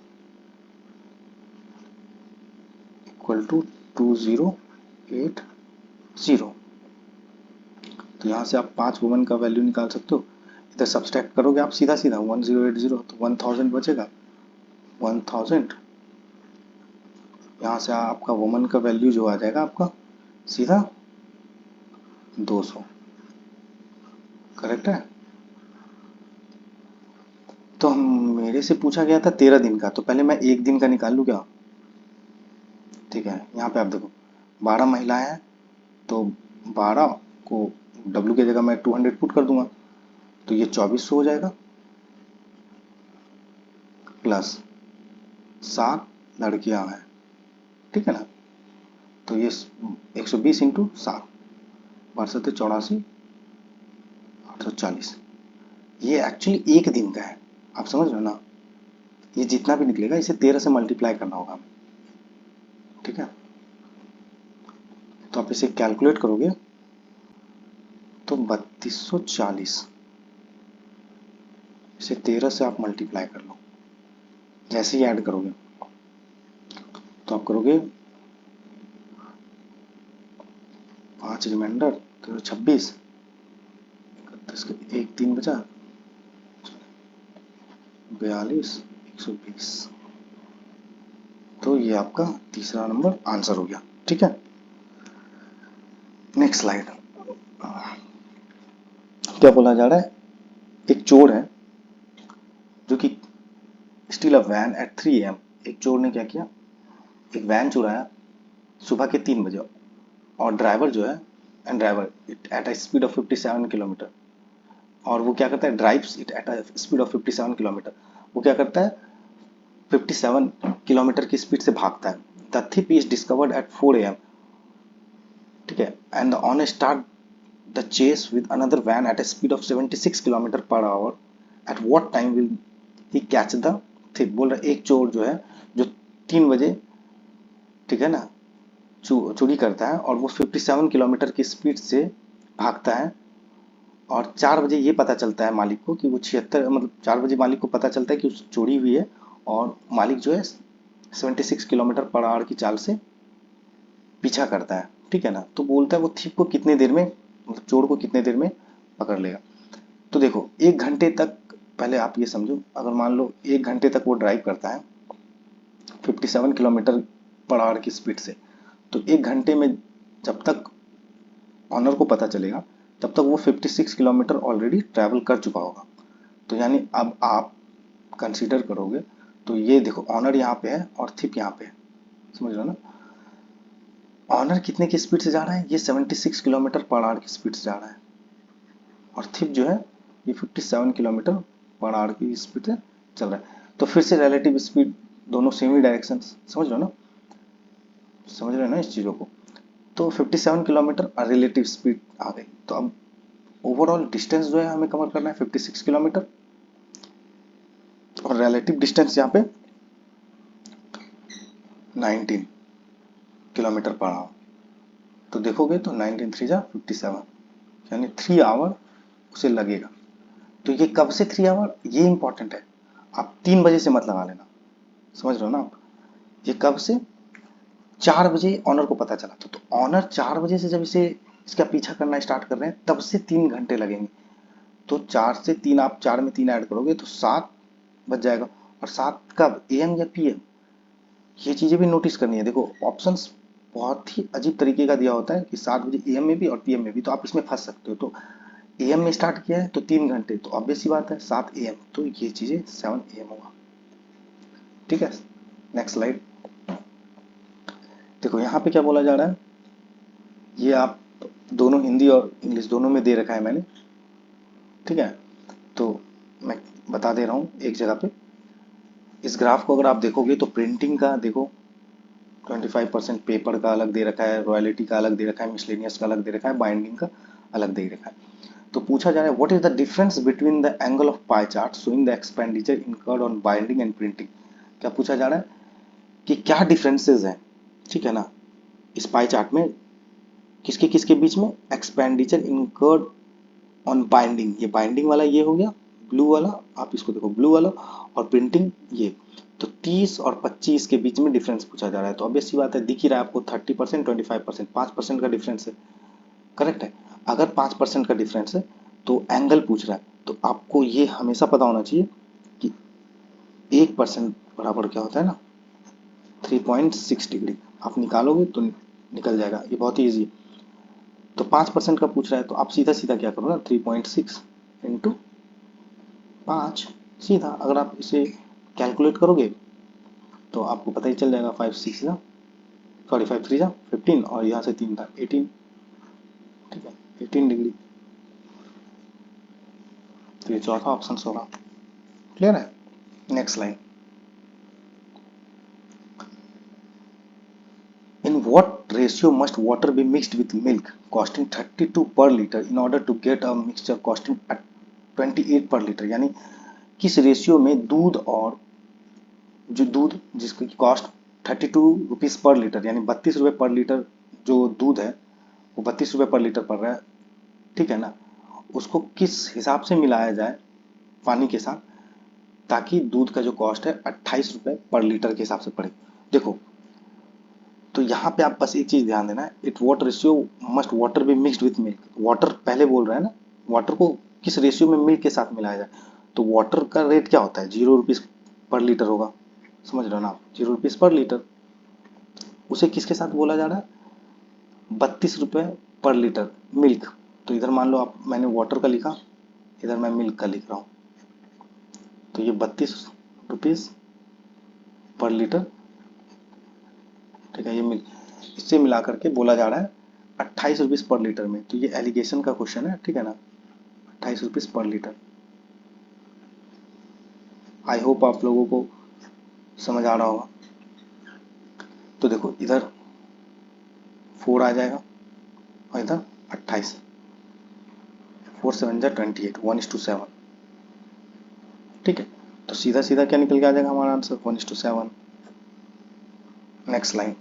इक्वल टू 2080। तो यहाँ से आप 5 वुमेन का वैल्यू निकाल सकते हो, इधर सब्सट्रैक्ट करोगे आप सीधा सीधा 1080, तो 1000 बचेगा, 1000, यहाँ से आपका वुमेन का वैल्यू जो आ जाएगा आपका सीधा 200, करेक्ट है। तो मेरे से पूछा गया था 13 दिन का, तो पहले मैं एक दिन का निकाल लूँ क्या, ठीक है। यहाँ पे आप देखो 12 महिलाएं हैं, तो 12 को W की जगह मैं 200 पुट कर दूंगा, तो ये 2400 हो जाएगा, प्लस 7 लड़कियां हैं, ठीक है ना। तो ये 120 इंटू 7, 62 84 840, ये एक्चुअली एक दिन का है, आप समझ रहे हो ना। ये जितना भी निकलेगा इसे 13 से मल्टीप्लाई करना होगा, ठीक है। तो आप इसे कैलकुलेट करोगे तो 3240, इसे 13 से आप मल्टीप्लाई कर लो, जैसे ही ऐड करोगे तो आप करोगे 5 रिमाइंडर, तो 26, 31 का 1 3 बचा, 42 120, तो ये आपका तीसरा नंबर आंसर हो गया, ठीक है। नेक्स्ट स्लाइड, क्या बोला जा रहा है, एक चोर है जो कि steal a van at 3 AM, एक चोर ने क्या किया, एक वैन चुराया सुबह के 3 बजे, और ड्राइवर जो है, and driver it at a speed of 57 kilometre, और वो क्या करता है, drives it at a speed of 57 kilometre, वो क्या करता है 57 किलोमीटर की स्पीड से भागता है। The thief is discovered at 4 AM, ठीक है, and the owner start the chase with another van at a speed of 76 kilometre per hour. At what time will he catch the thief. बोल रहा है एक चोर जो है, जो 3 बजे, ठीक है ना, चोरी करता है और वो 57 किलोमीटर की स्पीड से भागता है, और 4 बजे ये पता चलता है मालिक को कि वो 76, मतलब 4 बजे मालिक को पता चलता है कि उस चोरी हुई है, और मालिक जो है 76 किलोमीटर पर आवर की चाल से पीछा करता है, ठीक है ना। तो बोलता है वो थिप को कितने देर में, मतलब चोर को कितने देर में पकड़ लेगा। तो देखो 1 घंटे तक, पहले आप ये समझो, अगर मान लो 1 घंटे तक वो ड्राइव करता है 57 किलोमीटर पर आवर की स्पीड से, तो 1 घंटे में जब तक ऑनर को पता चलेगा तब तक वो 56 किलोमीटर ऑलरेडी ट्रैवल कर चुका होगा। तो यानी अब आप कंसीडर करोगे तो ये देखो ऑनर यहाँ पे है और थिप यहाँ पे है, समझ रहे हो ना। ऑनर कितने की स्पीड से जा रहा है, ये 76 किलोमीटर पर आवर की स्पीड से जा रहा है, और थिप जो है ये 57 किलोमीटर पर आवर की स्पीड से चल रहा है। तो फिर से रिलेटिव स्पीड, दोनों सेम ही डायरेक्शन, समझ रहे हो ना, समझ रहे हो ना इस चीज़ों को। तो 57 किलोमीटर रिलेटिव स्पीड आ गई। तो अब ओवरऑल डिस्टेंस जो है हमें कवर करना है 56 किलोमीटर, और रिलेटिव डिस्टेंस यहाँ पे 19 किलोमीटर पर आवर। तो देखोगे तो 19 3 जा 57, यानी 3 आवर उसे लगेगा। तो ये कब से 3 आवर, ये इंपॉर्टेंट है, आप 3 बजे से मत लगा लेना, समझ रहे हो ना आप। ये कब से, 4 बजे ऑनर को पता चला, तो ऑनर 4 बजे से जब इसे इसका पीछा करना स्टार्ट कर रहे हैं तब से 3 घंटे लगेंगे। तो 4 से 3, आप 4 में 3 ऐड करोगे तो 7 बज जाएगा। और 7 कब, AM या PM, ये चीज़ें भी नोटिस करनी है। देखो ऑप्शंस बहुत ही अजीब तरीके का दिया होता है कि 7 बजे AM में भी और PM में भी, तो आप इसमें फंस सकते हो। तो AM में स्टार्ट किया है तो 3 घंटे, तो ऑब्वियस सी बात है 7 AM, तो ये चीज़ें 7 AM होगा, ठीक है। Next slide. देखो यहाँ पे क्या बोला जा रहा है, ये आप दोनों हिंदी और इंग्लिश दोनों में दे रखा है मैंने, ठीक है। तो मैं बता दे रहा हूँ एक जगह पे। इस ग्राफ को अगर आप देखोगे तो प्रिंटिंग का देखो 25%, पेपर का अलग दे रखा है, रॉयल्टी का अलग दे रखा है, मिसलेनियस का अलग दे रखा है, बाइंडिंग का अलग दे रखा है। तो पूछा जा रहा है what is the difference between the angle of pie chart showing the expenditure incurred on binding and printing. क्या पूछा जा रहा है कि क्या डिफरेंसेस हैं, ठीक है ना, इस पाई चार्ट में किसके किसके बीच में, एक्सपेंडिचर इनकर्ड ऑन बाइंडिंग, ये बाइंडिंग वाला ये हो गया ब्लू वाला, आप इसको देखो ब्लू वाला, और प्रिंटिंग ये। तो 30 और 25 के बीच में डिफरेंस पूछा जा रहा है। तो ऑब्वियस सी बात है, दिख ही रहा है आपको 30%, 25%, 5% का डिफरेंस है, करेक्ट है। अगर 5% का डिफरेंस है तो एंगल पूछ रहा है, तो आपको ये हमेशा पता होना चाहिए कि 1% बराबर क्या होता है ना, 3.6 डिग्री। आप निकालोगे तो निकल जाएगा, ये बहुत ही ईजी है। तो 5% का पूछ रहा है तो आप सीधा सीधा क्या करो ना, 3.6 इंटू 5, सीधा अगर आप इसे कैलकुलेट करोगे तो आपको पता ही चल जाएगा। 5 3 और यहाँ से 3 था 18, ठीक है, 18 डिग्री। तो ये चौथा ऑप्शन होगा, क्लियर है। Next line, in what ratio must water be mixed with milk costing 32 per litre in order to get a mixture costing 28 per litre. यानी किस रेशियो में दूध, और जो दूध जिसकी कॉस्ट 32 रुपीज़ पर लीटर, यानी 32 रुपये पर लीटर जो दूध है वो 32 रुपये पर लीटर पड़ रहा है, ठीक है ना, उसको किस हिसाब से मिलाया जाए पानी के साथ ताकि दूध का जो कॉस्ट है 28 रुपये पर लीटर के हिसाब से पड़े। देखो तो यहाँ पे आप बस एक चीज ध्यान देना है, it what ratio must water be mixed with milk. Water पहले बोल रहा है ना, वाटर को किस रेशियो में मिल्क के साथ मिलाया जाए। तो वाटर का रेट क्या होता है, 0 रुपीज़ पर लीटर होगा, समझ रहे हो ना आप, 0 रुपीज़ पर लीटर। उसे किसके साथ बोला जा रहा है, 32 रुपये पर लीटर मिल्क। तो इधर मान लो आप, मैंने वाटर का लिखा, इधर मैं मिल्क का लिख रहा हूँ, तो ये 32 रुपीज़ पर लीटर, ठीक है, ये मिल्क, इससे मिला करके बोला जा रहा है ₹28 पर लीटर में। तो ये एलिगेशन का क्वेश्चन है, ठीक है ना, ₹28 पर लीटर। आई होप आप लोगों को समझ आ रहा होगा। तो देखो इधर 4 आ जाएगा और इधर 28, 4 7 जा 28, 1:7, ठीक है। तो सीधा सीधा क्या निकल के आ जाएगा हमारा आंसर, 1:7। नेक्स्ट लाइन,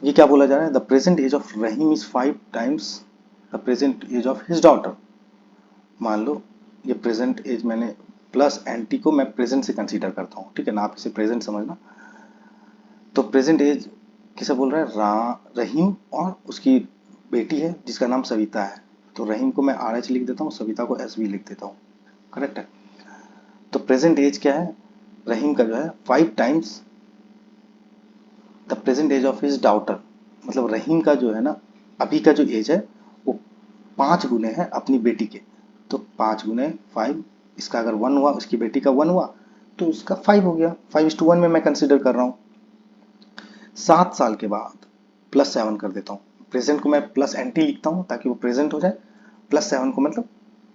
ये क्या बोला जा रहा है, the present age of Rahim is 5 times the present age of his daughter. मान लो ये प्रेजेंट एज, मैंने प्लस एंटी को मैं प्रेजेंट से कंसीडर करता हूँ, ठीक है ना, आप इसे प्रेजेंट समझना। तो प्रेजेंट एज किसे बोल रहा है, रहीम और उसकी बेटी है जिसका नाम सविता है। तो रहीम को मैं RH लिख देता हूँ, सविता को SV लिख देता हूँ, करेक्ट है। तो प्रेजेंट एज क्या है, रहीम का जो है 5 times the present age of his daughter. मतलब रहीम का जो है ना अभी का जो एज है वो 5 गुने है अपनी बेटी के। तो 5 गुने 5, इसका अगर 1 हुआ, उसकी बेटी का 1 हुआ, तो उसका 5 हो गया। 5:1 में मैं कंसिडर कर रहा हूँ। 7 साल के बाद +7 कर देता हूँ। प्रेजेंट को मैं प्लस एंटी लिखता हूँ ताकि वो प्रेजेंट हो जाए। +7 को मतलब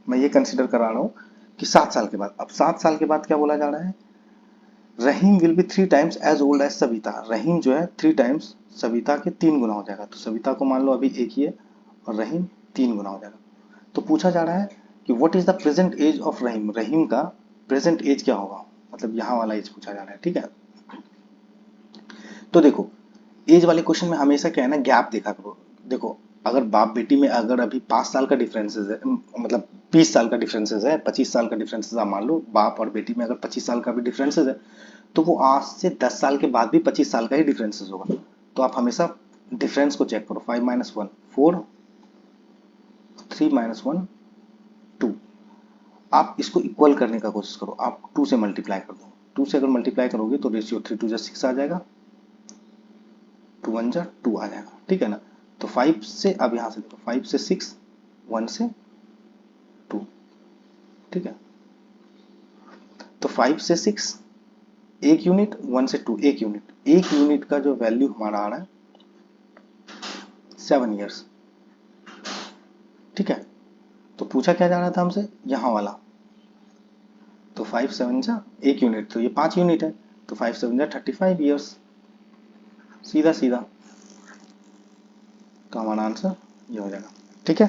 मैं ये कंसिडर करा रहा हूँ कि 7 साल के बाद। अब 7 साल के बाद क्या बोला जा रहा है, Rahim will be 3 times as old as Savita. Rahim जो है 3 टाइम्स सविता के 3 गुना हो जाएगा। तो सविता को मान लो अभी 1 ही है और रहीम 3 गुना हो जाएगा। तो पूछा जा रहा है कि what is the present age of Rahim, Rahim का प्रेजेंट एज क्या होगा, मतलब यहाँ वाला एज पूछा जा रहा है, ठीक है। तो देखो एज वाले क्वेश्चन में हमेशा क्या है ना, गैप देखा करो। देखो अगर बाप बेटी में अगर अभी 5 साल का डिफरेंसेस है, मतलब 20 साल का डिफरेंसेस है, 25 साल का डिफरेंसेस, आप मान लो बाप और बेटी में अगर 25 साल का भी डिफरेंसेस है, तो वो आज से 10 साल के बाद भी 25 साल का ही डिफरेंसेस होगा। तो आप हमेशा डिफरेंस को चेक करो। 5 - 1 4, 3 - 1 2। आप इसको इक्वल करने का कोशिश करो, आप 2 से मल्टीप्लाई कर दो। 2 से अगर मल्टीप्लाई करोगे तो रेशियो 3 2 6 आ जाएगा, 2 1 2 आ जाएगा, ठीक है ना। तो 5 से, अब यहां से देखो 5 से 6, 1 से 2, ठीक है। तो 5 से 6 1 यूनिट, 1 से 2 1 यूनिट। 1 यूनिट का जो वैल्यू हमारा आ रहा है 7 ईयर्स, ठीक है। तो पूछा क्या जा रहा था हमसे, यहां वाला। तो 5 7 जा 1 यूनिट, तो ये 5 यूनिट है। तो 5 7 जा 35 ईयर्स, सीधा सीधा। तो हमारा आंसर ये हो जाएगा, ठीक है।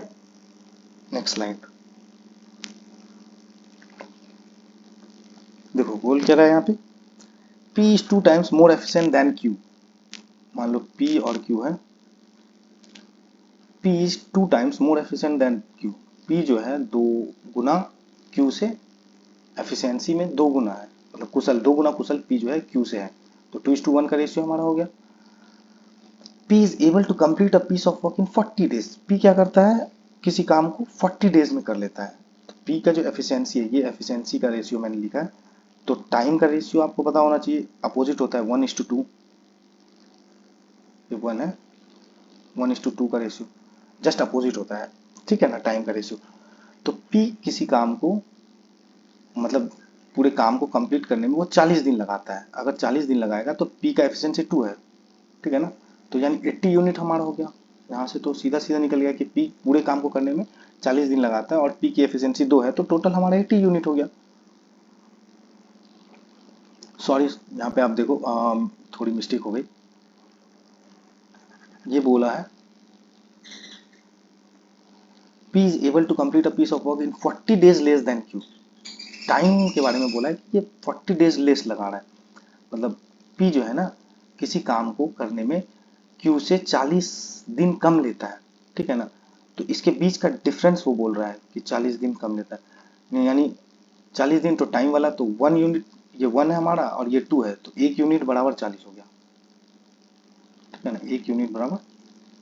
नेक्स्ट लाइन देखो, बोल क्या रहा है यहाँ पे, P is 2 times more efficient than Q। मान लो P और Q है, P is 2 times more efficient than Q। P जो है 2 गुना Q से, एफिशिएंसी में 2 गुना है, मतलब कुशल 2 गुना कुशल P जो है Q से है। तो 2:1 का रेशियो हमारा हो गया। P is able to complete a piece of work in 40 days। P क्या करता है, किसी काम को 40 डेज में कर लेता है। तो P का जो एफिशिएंसी है, ये एफिशिएंसी का रेशियो मैंने लिखा है। तो टाइम का रेशियो आपको पता होना चाहिए, अपोजिट होता है 1:2। ये 1 है, 1:2 का रेशियो जस्ट अपोजिट होता है, ठीक है ना, टाइम का रेशियो। तो P किसी काम को, मतलब पूरे काम को कंप्लीट करने में वो 40 दिन लगाता है। अगर 40 दिन लगाएगा तो P का एफिशिएंसी 2 है, ठीक है ना। तो यानी 80 यूनिट हमारा हो गया। यहाँ से तो सीधा सीधा निकल गया कि P पूरे काम को करने में 40 दिन लगाता है और P की एफिशिएंसी 2 है, तो टोटल हमारा 80 यूनिट हो गया। सॉरी, यहाँ पे आप देखो थोड़ी मिस्टेक हो गई। ये बोला है P is able to complete a piece of work in 40 days less than Q। Time के बारे में बोला है कि ये 40 डेज लेस लगा रहा है। मतलब P जो है ना किसी काम को करने में Q से 40 दिन कम लेता है, ठीक है ना। तो इसके बीच का डिफरेंस वो बोल रहा है कि 40 दिन कम लेता है, यानी 40 दिन तो टाइम वाला, तो 1 यूनिट, ये 1 है हमारा और ये 2 है, तो 1 यूनिट बराबर 40 हो गया, ठीक है ना। 1 यूनिट बराबर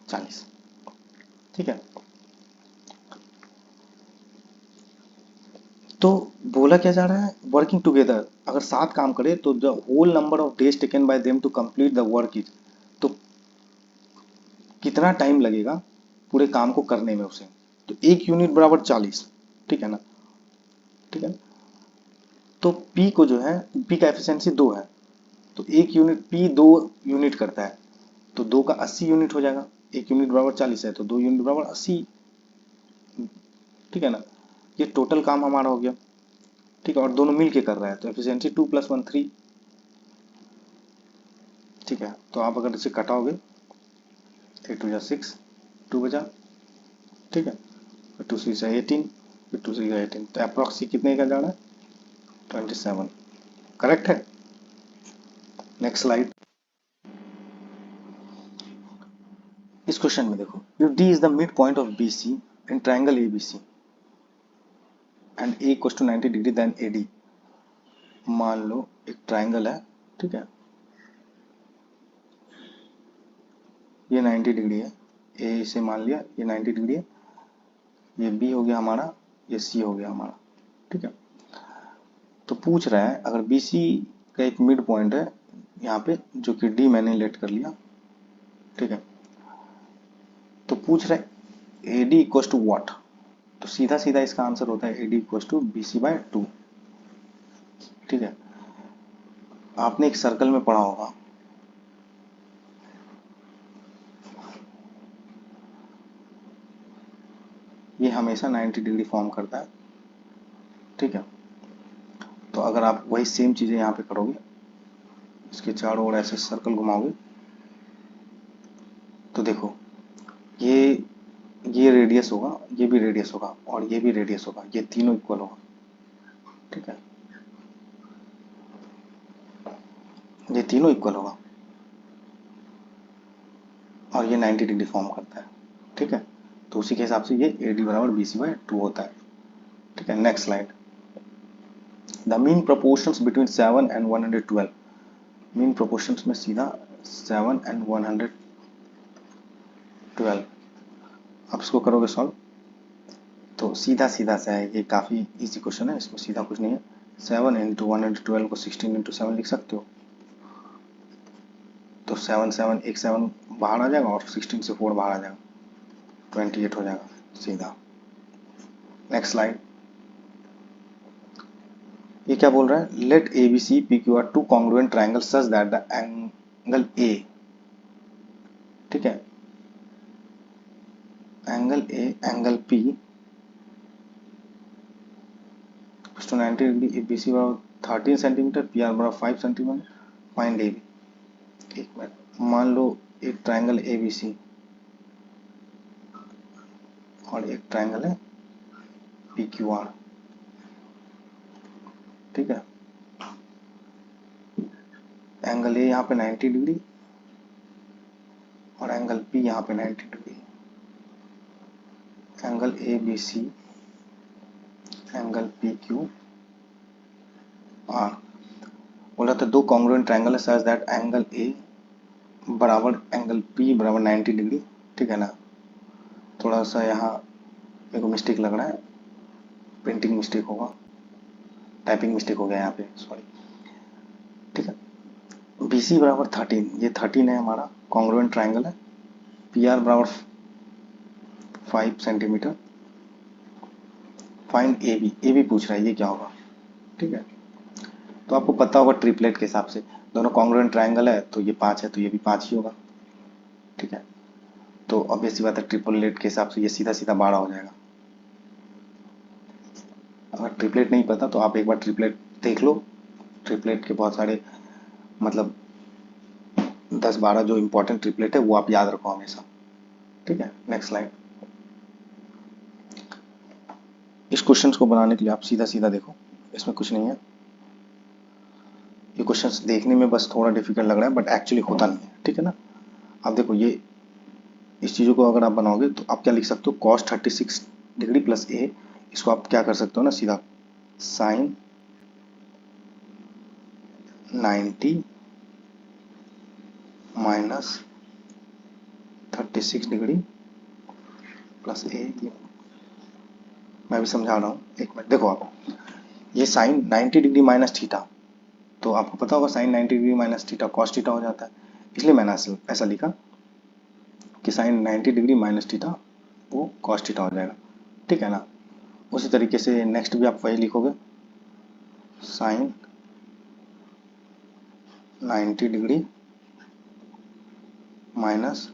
40, ठीक है। तो बोला क्या जा रहा है, वर्किंग टुगेदर, अगर साथ काम करे तो the whole number of days taken by them to complete the work is. तो कितना टाइम लगेगा पूरे काम को करने में उसे। तो 1 यूनिट बराबर 40, ठीक है ना, ठीक है। तो P को जो है, P का एफिशिएंसी 2 है, तो 1 यूनिट P 2 यूनिट करता है। तो 2 का 80 यूनिट हो जाएगा, 1 यूनिट बराबर 40 है तो 2 यूनिट बराबर 80, ठीक है ना। ये टोटल काम हमारा हो गया, ठीक है, और दोनों मिल के कर रहा है तो एफिशिएंसी 2 + 1 3, ठीक है। तो आप अगर इसे कटाओगे 8 2 6, 2 बचा, ठीक है, फिर 2 3 18, फिर 2 3 18, तो अप्रॉक्स कितने का जा रहा है 27, करेक्ट है। Next slide. इस क्वेश्चन में देखो, if D is the midpoint of B C in triangle A B C and A equal to 90 degree then A D. मान लो एक ट्राइंगल है, ठीक है, ये 90 डिग्री है, ए से मान लिया ये 90 डिग्री है, ये बी हो गया हमारा, ये सी हो गया हमारा, ठीक है। तो पूछ रहा है अगर बी सी का एक मिड पॉइंट है यहाँ पे, जो कि डी मैंने लेट कर लिया, ठीक है, तो पूछ रहा है A D equal to what. तो सीधा सीधा इसका आंसर होता है A D equal to B C by 2, ठीक है। आपने एक सर्कल में पढ़ा होगा, ये हमेशा 90 डिग्री फॉर्म करता है, ठीक है। तो अगर आप वही सेम चीजें यहाँ पे करोगे, इसके चारों ओर ऐसे सर्कल घुमाओगे, तो देखो ये रेडियस होगा, ये भी रेडियस होगा और ये भी रेडियस होगा, ये तीनों इक्वल होगा, ठीक है, ये तीनों इक्वल होगा और ये 90 डिग्री फॉर्म करता है, ठीक है। तो उसी के हिसाब से ये ए डी बराबर बी सी बाय 2 होता है, ठीक है। Next slide. The mean proportions between 7 and 112। Mean proportions में सीधा 7 एंड 112, आप इसको करोगे सॉल्व तो सीधा सीधा सा है, ये काफ़ी इजी क्वेश्चन है, इसमें सीधा कुछ नहीं है। 7 इंटू 112 को 16 इंटू 7 लिख सकते हो, तो 7 7 एक 7 बाहर आ जाएगा और 16 से 4 बाहर आ जाएगा, 28 हो जाएगा सीधा। Next slide. ये क्या बोल रहा है, let A B C P Q R two congruent triangle such that the angle A, ठीक है, angle A angle P two 90 degree, A B C बराबर 13 सेंटीमीटर, पी आर बराबर 5 सेंटीमीटर, फाइंड ए बी। एक minute, मान लो एक triangle A B सी और एक ट्राइंगल है पी क्यू आर, ठीक है। एंगल ए यहाँ पे 90 डिग्री और एंगल पी यहाँ पे 90 डिग्री, angle A B C angle P Q R. बोला था दो कॉन्ग्रुएंट ट्राइंगल है सच दैट एंगल ए बराबर एंगल पी बराबर 90 डिग्री, ठीक है ना। थोड़ा सा यहाँ मेरे को मिस्टेक लग रहा है, प्रिंटिंग मिस्टेक होगा, टाइपिंग मिस्टेक हो गया यहाँ पे, सॉरी, ठीक है। बी सी बराबर 13, ये 13 है हमारा, कॉन्ग्रुएंट ट्राइंगल है, पी आर बराबर 5 सेंटीमीटर, फाइंड ए बी पूछ रहा है, ये क्या होगा, ठीक है। तो आपको पता होगा ट्रिपलेट के हिसाब से, दोनों कॉन्ग्रुएंट ट्राइंगल है तो ये 5 है तो ये भी 5 ही होगा, ठीक है। तो ऑब्वियस सी बात है ट्रिपलेट के हिसाब से ये सीधा सीधा 12 हो जाएगा। अगर ट्रिपलेट नहीं पता तो आप एक बार ट्रिपलेट देख लो, ट्रिपलेट के बहुत सारे मतलब 10-12 जो इंपॉर्टेंट ट्रिपलेट है वो आप याद रखो हमेशा, ठीक है। Next slide. इस क्वेश्चन को बनाने के लिए आप सीधा सीधा देखो, इसमें कुछ नहीं है, ये क्वेश्चन देखने में बस थोड़ा डिफिकल्ट लग रहा है बट एक्चुअली होता नहीं है, ठीक है ना। आप देखो ये इस चीज़ों को अगर आप बनाओगे तो आप क्या लिख सकते हो, cos 36 डिग्री प्लस ए, इसको आप क्या कर सकते हो ना सीधा साइन 90 माइनस 36 डिग्री प्लस ए। मैं भी समझा रहा हूँ, एक मिनट देखो आप, ये साइन 90 डिग्री माइनस थीटा, तो आपको पता होगा sine 90 degree minus theta cos theta हो जाता है, इसलिए मैंने ऐसा लिखा कि साइन 90 डिग्री माइनस थीटा वो कॉस थीटा हो जाएगा, ठीक है ना। उसी तरीके से नेक्स्ट भी आप वही लिखोगे, sine 90 degree minus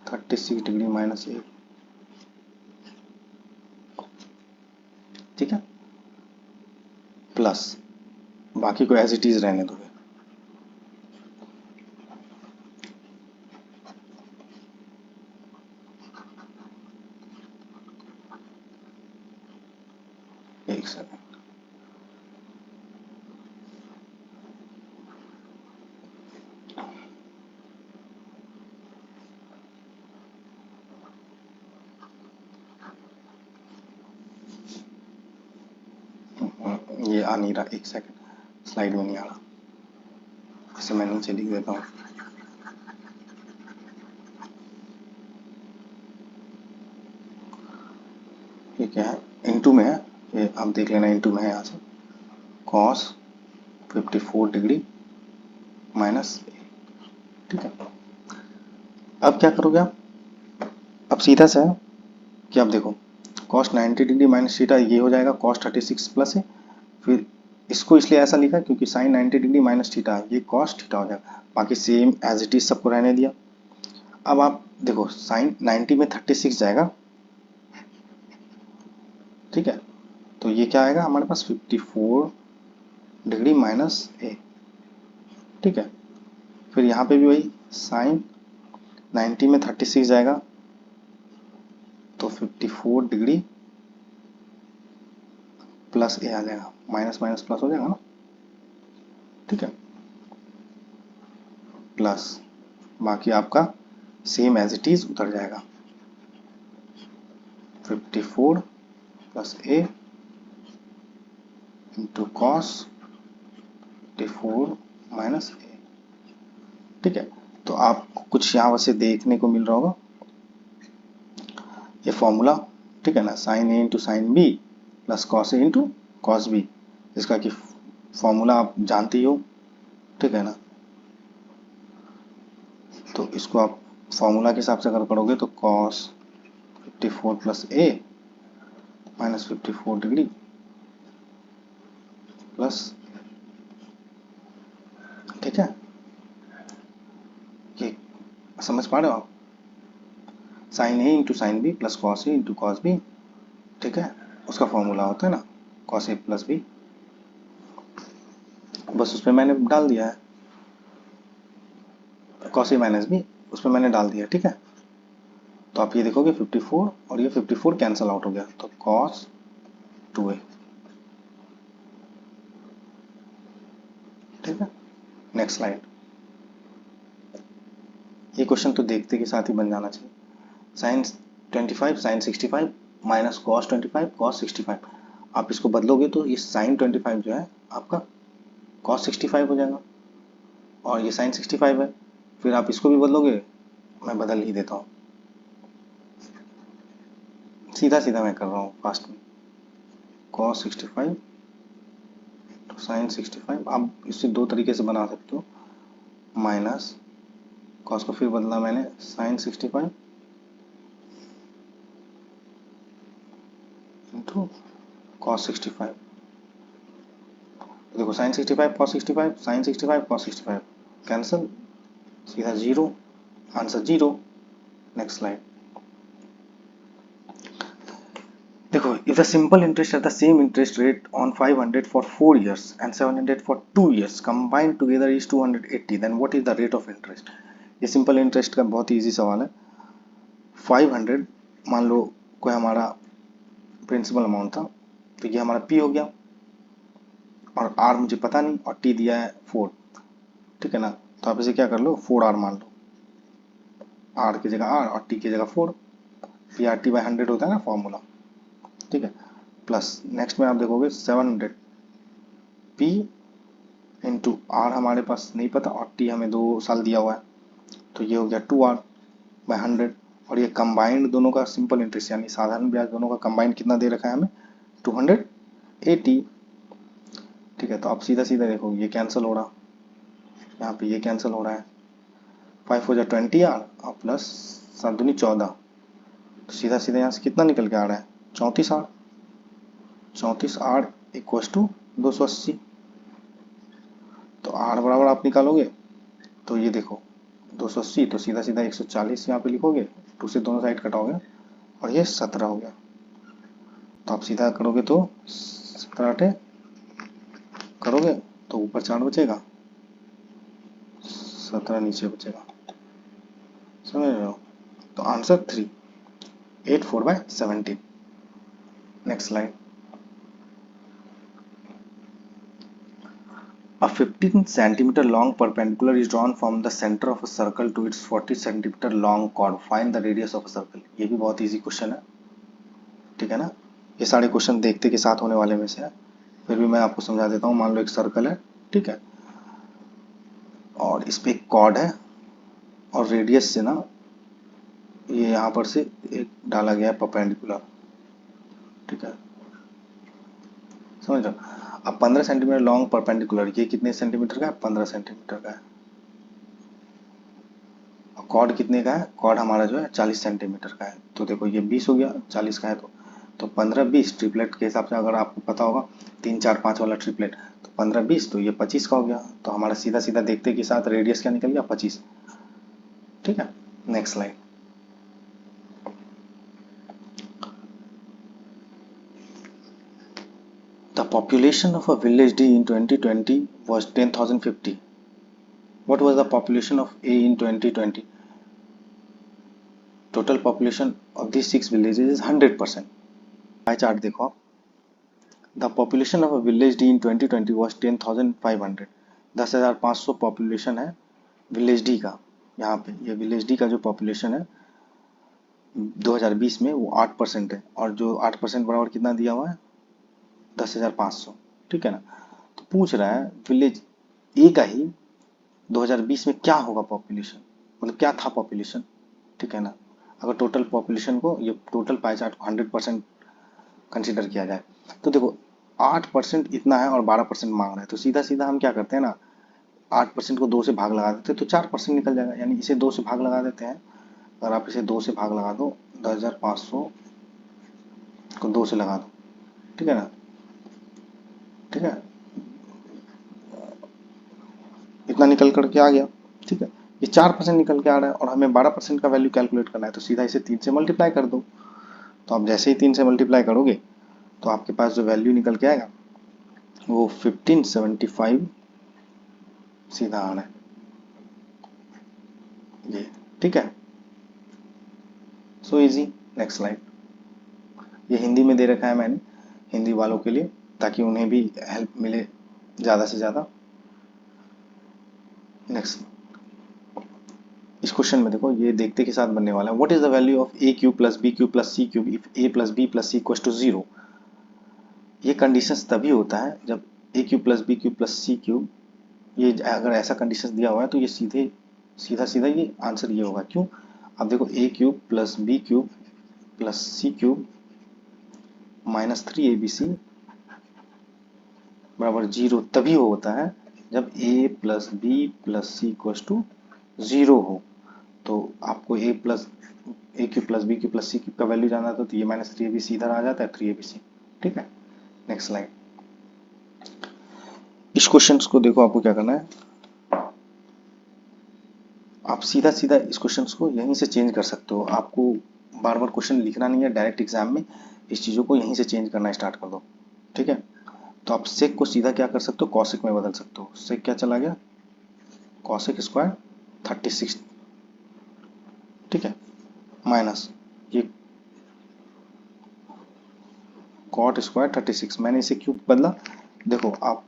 36 degree minus A, ठीक है, प्लस बाकी को एज इट इज रहने दो। एक सेकंड, ये आ नहीं रहा, एक सेकंड, स्लाइड में नहीं आ रहा, इसे मैं नीचे लिख देता हूँ। ये क्या है, इनटू में है, ये आप देख लेना, इनटू में है यहाँ से, कॉस 54 डिग्री माइनस, ठीक है। अब क्या करोगे आप, अब सीधा सा है कि आप देखो कॉस 90 डिग्री माइनस थीटा, ये हो जाएगा कॉस 36 प्लस है, फिर इसको इसलिए ऐसा लिखा क्योंकि साइन 90 डिग्री माइनस थीटा, ये कॉस थीटा हो जाएगा, बाकी सेम एज इट इज सबको रहने दिया। अब आप देखो साइन 90 में 36 जाएगा, ठीक है, तो ये क्या आएगा हमारे पास 54 डिग्री माइनस ए, ठीक है। फिर यहाँ पे भी वही साइन 90 में 36 जाएगा तो 54 डिग्री प्लस ए आ जाएगा, माइनस माइनस प्लस हो जाएगा ना, ठीक है, प्लस बाकी आपका सेम एज इट इज उतर जाएगा, 54 plus A into cos 54 minus A, ठीक है। तो आपको कुछ यहाँ से देखने को मिल रहा होगा ये फॉर्मूला, ठीक है ना, sine A into sine B plus cos A into cos B, इसका कि फॉर्मूला आप जानते ही हो, ठीक है ना। तो इसको आप फॉर्मूला के हिसाब से अगर करोगे तो cos 54 plus A minus 54 degree plus, ठीक है, ये समझ पा रहे हो आप, sine A into sine B plus cos A into cos B, ठीक है, उसका फॉर्मूला होता है ना कॉस ए प्लस बी, बस उसमें मैंने डाल दिया है कॉस ए माइनस बी, उसमें मैंने डाल दिया, ठीक है। तो आप ये देखोगे 54 और ये 54 कैंसल आउट हो गया, तो कॉस 2a, ठीक है। नेक्स्ट स्लाइड, ये क्वेश्चन तो देखते के साथ ही बन जाना चाहिए। Sine 25 sine 65 minus cos 25 cos 65, आप इसको बदलोगे तो ये साइन 25 जो है आपका कॉस 65 हो जाएगा और ये साइन 65 है, फिर आप इसको भी बदलोगे, मैं बदल ही देता हूँ, सीधा सीधा मैं कर रहा हूँ फास्ट में, कॉस 65 तो साइन 65, आप इसे दो तरीके से बना सकते हो, माइनस कॉस को फिर बदला मैंने साइन 65 इंटू कॉस 65, देखो sine 65 cos 65 sine 65 cos 65 cancel, सीधा zero, answer zero. Next slide, देखो if the simple interest at the same interest rate on 500 for 4 years and 700 for 2 years combined together is 280, then what is the rate of interest। ये simple interest का बहुत easy सवाल है। 500 मान लो कोई हमारा principal amount था, तो ये हमारा P हो गया और R मुझे पता नहीं और T दिया है 4, ठीक है ना, तो आप इसे क्या कर लो 4R मान लो, R की जगह R और T की जगह 4, PRT/100 होता है ना फॉर्मूला, ठीक है। प्लस नेक्स्ट में आप देखोगे 700 P इंटू R हमारे पास नहीं पता और T हमें 2 साल दिया हुआ है, तो ये हो गया 2R/100, और ये कंबाइंड दोनों का सिंपल इंटरेस्ट यानी साधारण ब्याज दोनों का कंबाइंड कितना दे रखा है हमें 280, ठीक है। तो आप सीधा सीधा देखो ये कैंसिल हो रहा, यहाँ पे ये कैंसिल हो रहा है, 5 हो जाए 20R और प्लस 7 दूनी 14, तो सीधा सीधा यहाँ से कितना निकल के आ रहा है 34R, 34R इक्वल टू 280, तो R बराबर आप निकालोगे तो ये देखो 280, तो सीधा सीधा 140 यहाँ पे लिखोगे, 2 से दोनों साइड कटाओगे और ये 17 हो गया। तो आप सीधा करोगे तो 17 करोगे तो ऊपर 4 बचेगा, 17 नीचे बचेगा। समझ रहे हो? तो answer 3, 8 4/17। Next slide. A 15 centimeter long perpendicular is drawn from the center of a circle to its 40 centimeter long chord. Find the radius of a circle. ये भी बहुत इजी क्वेश्चन है, ठीक है ना। ये सारे क्वेश्चन देखते के साथ होने वाले में से है, फिर भी मैं आपको समझा देता हूँ। मान लो एक सर्कल है, ठीक है, और इस पे एक कॉर्ड है और रेडियस से ना ये यहाँ पर से एक डाला गया है परपेंडिकुलर, ठीक है, समझ लो। अब 15 सेंटीमीटर लॉन्ग परपेंडिकुलर, ये कितने सेंटीमीटर का है? 15 सेंटीमीटर का है। कॉर्ड कितने का है? कॉर्ड हमारा जो है 40 सेंटीमीटर का है। तो देखो ये 20 हो गया, 40 का है तो 15 20 ट्रिपलेट के हिसाब से, अगर आपको पता होगा 3 4 5 वाला ट्रिपलेट, तो 15 20 तो ये 25 का हो गया। तो हमारा सीधा सीधा देखते के साथ रेडियस क्या निकल गया? 25, ठीक है। Next slide. The population of a village D in 2020 was 10,050. What was the population of A in 2020? Total population of these 6 villages is 100%. Pie chart देखो आप। The population of a village D in 2020 was 10,500. 10,500 population है village D का। यहाँ पे ये village D का जो population है 2020 में वो 8% है, और जो 8% बराबर कितना दिया हुआ है? 10,500, ठीक है ना। तो पूछ रहा है विलेज ए का ही 2020 में क्या होगा पॉपुलेशन, मतलब क्या था पॉपुलेशन, ठीक है ना। अगर टोटल पॉपुलेशन को, ये टोटल पाई चार्ट को 100% कंसिडर किया जाए, तो देखो 8% इतना है और 12% मांग रहा है, तो सीधा सीधा हम क्या करते हैं ना, 8% को 2 से भाग लगा देते हैं तो 4% निकल जाएगा, यानी इसे 2 से भाग लगा देते हैं। अगर आप इसे 2 से भाग लगा दो, 10,500 को 2 से लगा दो, ठीक है ना, ठीक है, इतना निकल करके आ गया, ठीक है। ये 4% निकल के आ रहा है और हमें 12% का वैल्यू कैलकुलेट करना है, तो सीधा इसे 3 से मल्टीप्लाई कर दो। तो आप जैसे ही 3 से मल्टीप्लाई करोगे तो आपके पास जो वैल्यू निकल के आएगा वो 1575 सीधा आना है ये, ठीक है। So easy. Next slide. ये हिंदी में दे रखा है मैंने, हिंदी वालों के लिए, ताकि उन्हें भी हेल्प मिले ज़्यादा से ज़्यादा। नेक्स्ट, इस क्वेश्चन में देखो ये देखते के साथ बनने वाला है। What is the value of A cube plus B cube plus C cube if A plus B plus C equals to 0। ये कंडीशंस तभी होता है जब A cube plus B cube plus C cube, ये अगर ऐसा कंडीशंस दिया हुआ है तो ये सीधा सीधा ये आंसर ये होगा। क्यों? अब देखो A cube plus B cube plus C cube minus 3abc बराबर 0 तभी होता है जब a plus B plus C equals to 0 हो। तो आपको A cube plus B cube plus C cube का वैल्यू जाना था, तो ये माइनस 3abc इधर आ जाता है, 3abc, ठीक है। Next slide. इस क्वेश्चन को देखो, आपको क्या करना है, आप सीधा सीधा इस क्वेश्चन को यहीं से चेंज कर सकते हो। आपको बार बार क्वेश्चन लिखना नहीं है डायरेक्ट एग्जाम में, इस चीज़ों को यहीं से चेंज करना स्टार्ट कर दो, ठीक है। तो आप सेक को सीधा क्या कर सकते हो, कॉसेक में बदल सकते हो। सेक क्या चला गया, कॉसेक स्क्वायर 36, ठीक है, माइनस ये कॉट स्क्वायर 36, मैंने इसे क्यों बदला? देखो आप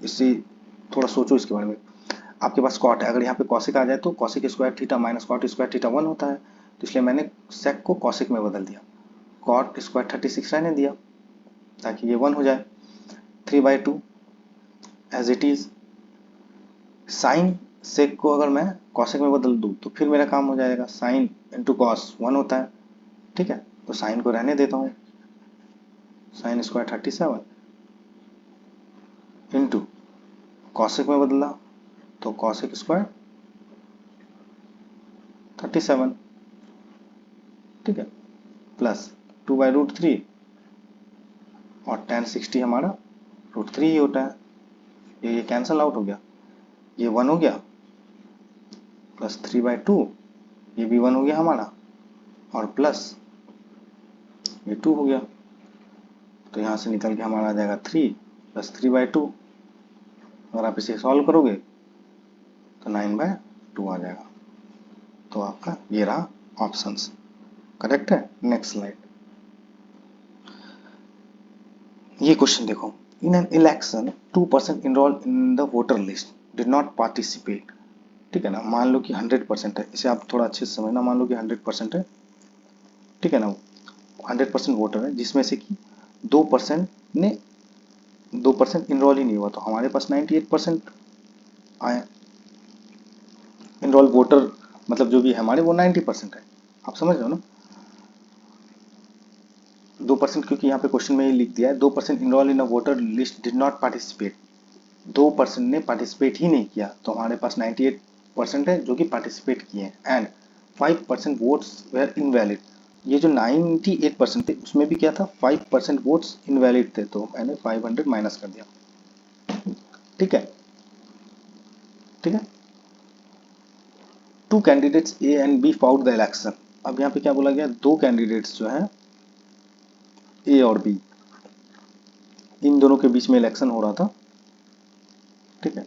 इससे थोड़ा सोचो इसके बारे में। आपके पास कॉट है, अगर यहाँ पे कॉसिक आ जाए तो cosec square theta minus cot square theta 1 होता है, तो इसलिए मैंने सेक को कॉसिक में बदल दिया, कॉट स्क्वायर 36 रहने दिया ताकि ये 1 हो जाए। 3/2 एज इट इज। साइन सेक को अगर मैं कॉसिक में बदल दूँ तो फिर मेरा काम हो जाएगा, साइन इंटू कॉस 1 होता है, ठीक है। तो साइन को रहने देता हूँ, साइन स्क्वायर 37 इंटू कॉसिक में बदला तो कॉसिक स्क्वायर 37, ठीक है, प्लस 2/√3 और tan 60 हमारा √3 ही होता है। ये कैंसल आउट हो गया, ये 1 हो गया, प्लस 3/2, ये भी 1 हो गया हमारा, और प्लस ये 2 हो गया। तो यहाँ से निकल के हमारा आ जाएगा 3 प्लस 3/2। अगर आप इसे सॉल्व करोगे तो 9/2 आ जाएगा। तो आपका ये रहा ऑप्शंस, करेक्ट है। Next slide. ये क्वेश्चन देखो, in an election 2% enrol in the voter list did not participate. ठीक है ना, मान लो कि 100% है, इसे आप थोड़ा अच्छे से समझना। मान लो कि 100% है, ठीक है ना, 100% वोटर है, जिसमें से कि 2% इनरोल ही नहीं हुआ, तो हमारे पास 98% आए। इनरोल वोटर मतलब जो भी है हमारे, वो 90% है। आप समझ रहे हो ना। 2%, क्योंकि यहाँ पे क्वेश्चन में ही लिख दिया है 2% enrol in a voter list did not participate. 2% ने पार्टिसिपेट ही नहीं किया, तो हमारे पास 98% है जो कि पार्टिसिपेट किए हैं। And 5% votes were invalid. ये जो 98% थे उसमें भी क्या था, 5% वोट्स इनवैलिड थे, तो मैंने 500 माइनस कर दिया। ठीक है, ठीक है। Two candidates A and B fought the election. अब यहाँ पे क्या बोला गया, दो कैंडिडेट्स जो है ए और बी, इन दोनों के बीच में इलेक्शन हो रहा था। ठीक है।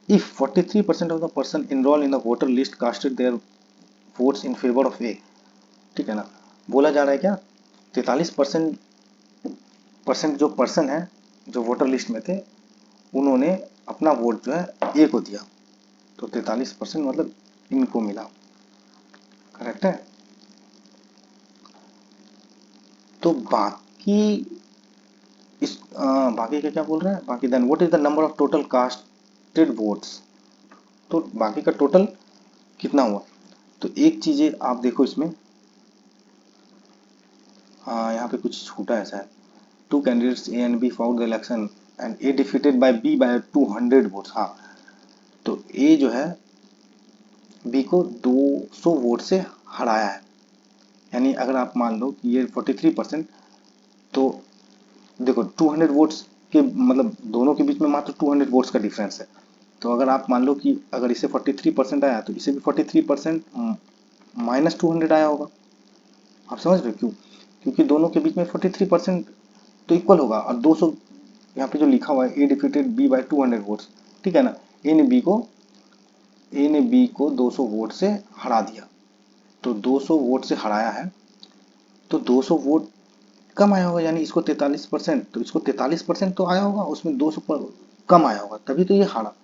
If 43% of the person enrol in the voter list casted their votes in favour of A. ठीक है ना, बोला जा रहा है क्या, 43% जो पर्सन है जो वोटर लिस्ट में थे, उन्होंने अपना वोट जो है ए को दिया, तो 43% मतलब इनको मिला। करेक्ट है। तो बाकी बाकी क्या क्या बोल रहे हैं, बाकी then what is the number of total casted votes. तो बाकी का टोटल कितना हुआ। तो एक चीज़ आप देखो इसमें, यहाँ पे कुछ छूटा है शायद। Two candidates A and B fought the election and A defeated by B by 200 votes. हाँ, तो ए जो है बी को 200 वोट से हराया है। यानी अगर आप मान लो कि ये 43%, तो देखो 200 वोट्स के मतलब दोनों के बीच में मात्र 200 वोट्स का डिफरेंस है। तो अगर आप मान लो कि अगर इसे 43% आया, तो इसे भी 43% माइनस 200 आया होगा। आप समझ रहे हो क्यों, क्योंकि दोनों के बीच में 43% तो इक्वल होगा, और 200 यहाँ पे जो लिखा हुआ है ए डिफीटेड बी बाय 200 वोट्स। ठीक है ना, ए ने बी को 200 वोट से हरा दिया, तो 200 वोट से हराया है, तो 200 वोट कम आया होगा, यानी इसको 43%, तो इसको 43% तो आया होगा, उसमें 200 पर कम आया होगा, तभी तो ये हारा।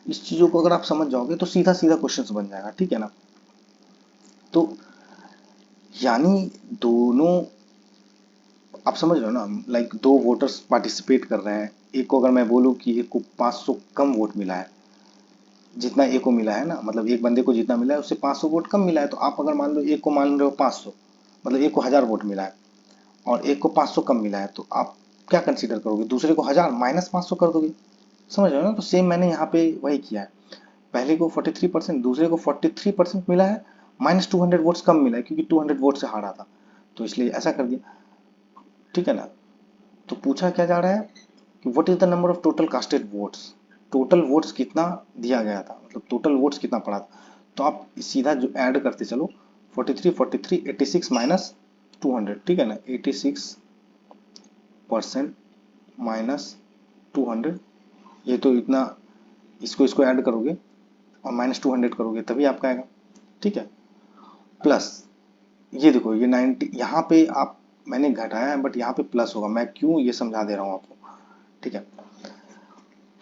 इस चीज़ों को अगर आप समझ जाओगे तो सीधा सीधा क्वेश्चन बन जाएगा। ठीक है ना, तो यानी दोनों, आप समझ रहे हो ना, लाइक दो वोटर्स पार्टिसिपेट कर रहे हैं। एक को अगर मैं बोलूँ कि एक को 500 कम वोट मिला है, जितना एक को मिला है ना, मतलब एक बंदे को जितना मिला है उससे 500 वोट कम मिला है, तो आप अगर मान लो एक को मान रहे हो 500, मतलब एक को 1000 वोट मिला है और एक को 500 कम मिला है, तो आप क्या कंसीडर करोगे, दूसरे को 1000 माइनस 500 कर दोगे। समझ रहे हो ना, तो सेम मैंने यहाँ पे वही किया है। पहले को 43%, दूसरे को 43% मिला है, माइनस 200 वोट्स कम मिला है क्योंकि 200 वोट से हारा था, तो इसलिए ऐसा कर दिया। ठीक है ना, तो पूछा क्या जा रहा है कि what is the number of total casted votes. Total votes कितना दिया गया था, मतलब टोटल वोट्स कितना पड़ा था। तो आप सीधा जो ऐड करते चलो, 43 86 माइनस 200। ठीक है ना, 86% माइनस 200, ये तो इतना, इसको इसको ऐड करोगे और माइनस 200 करोगे तभी आपका आएगा। ठीक है, प्लस ये देखो ये 90, यहाँ पे आप मैंने घटाया है बट यहाँ पे प्लस होगा, मैं क्यों ये समझा दे रहा हूँ आपको। ठीक है,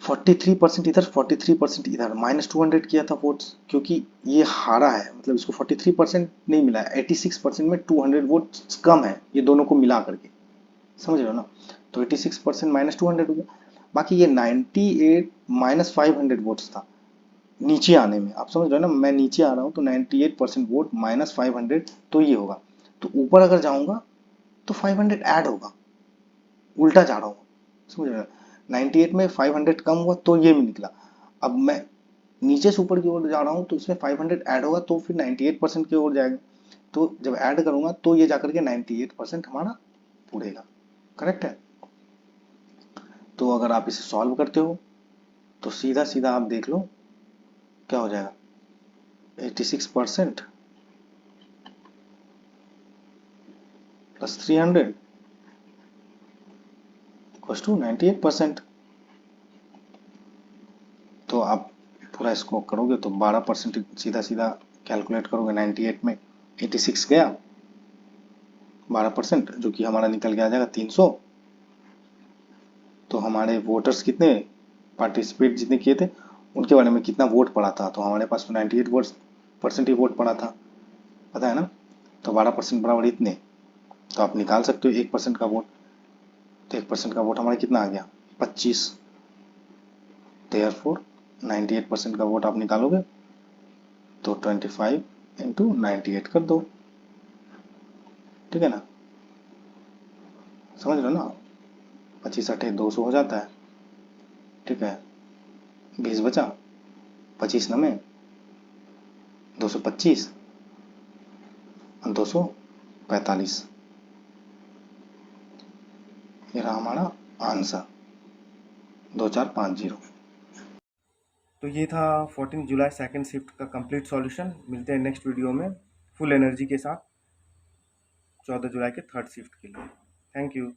43% इधर 43% इधर, माइनस 200 किया था वोट्स, क्योंकि ये हारा है, मतलब इसको 43% नहीं मिला है, 86% में 200 वोट्स कम है ये दोनों को मिला करके। समझ रहे हो ना, तो 86% माइनस 200 हो गया। बाकी ये 98 माइनस 500 वोट्स था नीचे आने में। आप समझ रहे हो ना, मैं नीचे आ रहा हूँ तो 98% वोट माइनस 500, तो ये होगा। तो ऊपर अगर जाऊंगा तो 500 ऐड होगा, उल्टा जा रहा हूँ। समझ रहे हो, 98 में 500 कम हुआ तो ये भी निकला। अब मैं नीचे से ऊपर की ओर जा रहा हूँ तो इसमें 500 ऐड होगा तो फिर 98% की ओर जाएगा, तो जब ऐड करूंगा तो ये जाकर के 98% हमारा उड़ेगा। करेक्ट है। तो अगर आप इसे सॉल्व करते हो तो सीधा सीधा आप देख लो क्या हो जाएगा, 86% प्लस 300 इक्वल्स टू 98%। तो आप पूरा इसको करोगे तो 12% सीधा सीधा कैलकुलेट करोगे, 98 में 86 गया, 12% जो कि हमारा निकल के आ जाएगा 300। तो हमारे वोटर्स कितने पार्टिसिपेट जितने किए थे उनके बारे में कितना वोट पड़ा था, तो हमारे पास तो 98% ही वोट पड़ा था, पता है ना। तो 12% बराबर इतने, तो आप निकाल सकते हो 1% का वोट। तो 1% का वोट हमारा कितना आ गया, 25। देयरफॉर 98% का वोट आप निकालोगे तो 25 इंटू 98 कर दो, ठीक है ना, समझ लो ना। 25 अठे 200 हो जाता है, ठीक है, 20 बचा, 25 नमे 225 और 245, ये रहा हमारा आंसर 2450। तो ये था 14 जुलाई सेकंड शिफ्ट का कंप्लीट सॉल्यूशन। मिलते हैं नेक्स्ट वीडियो में फुल एनर्जी के साथ 14 जुलाई के थर्ड शिफ्ट के लिए। Thank you.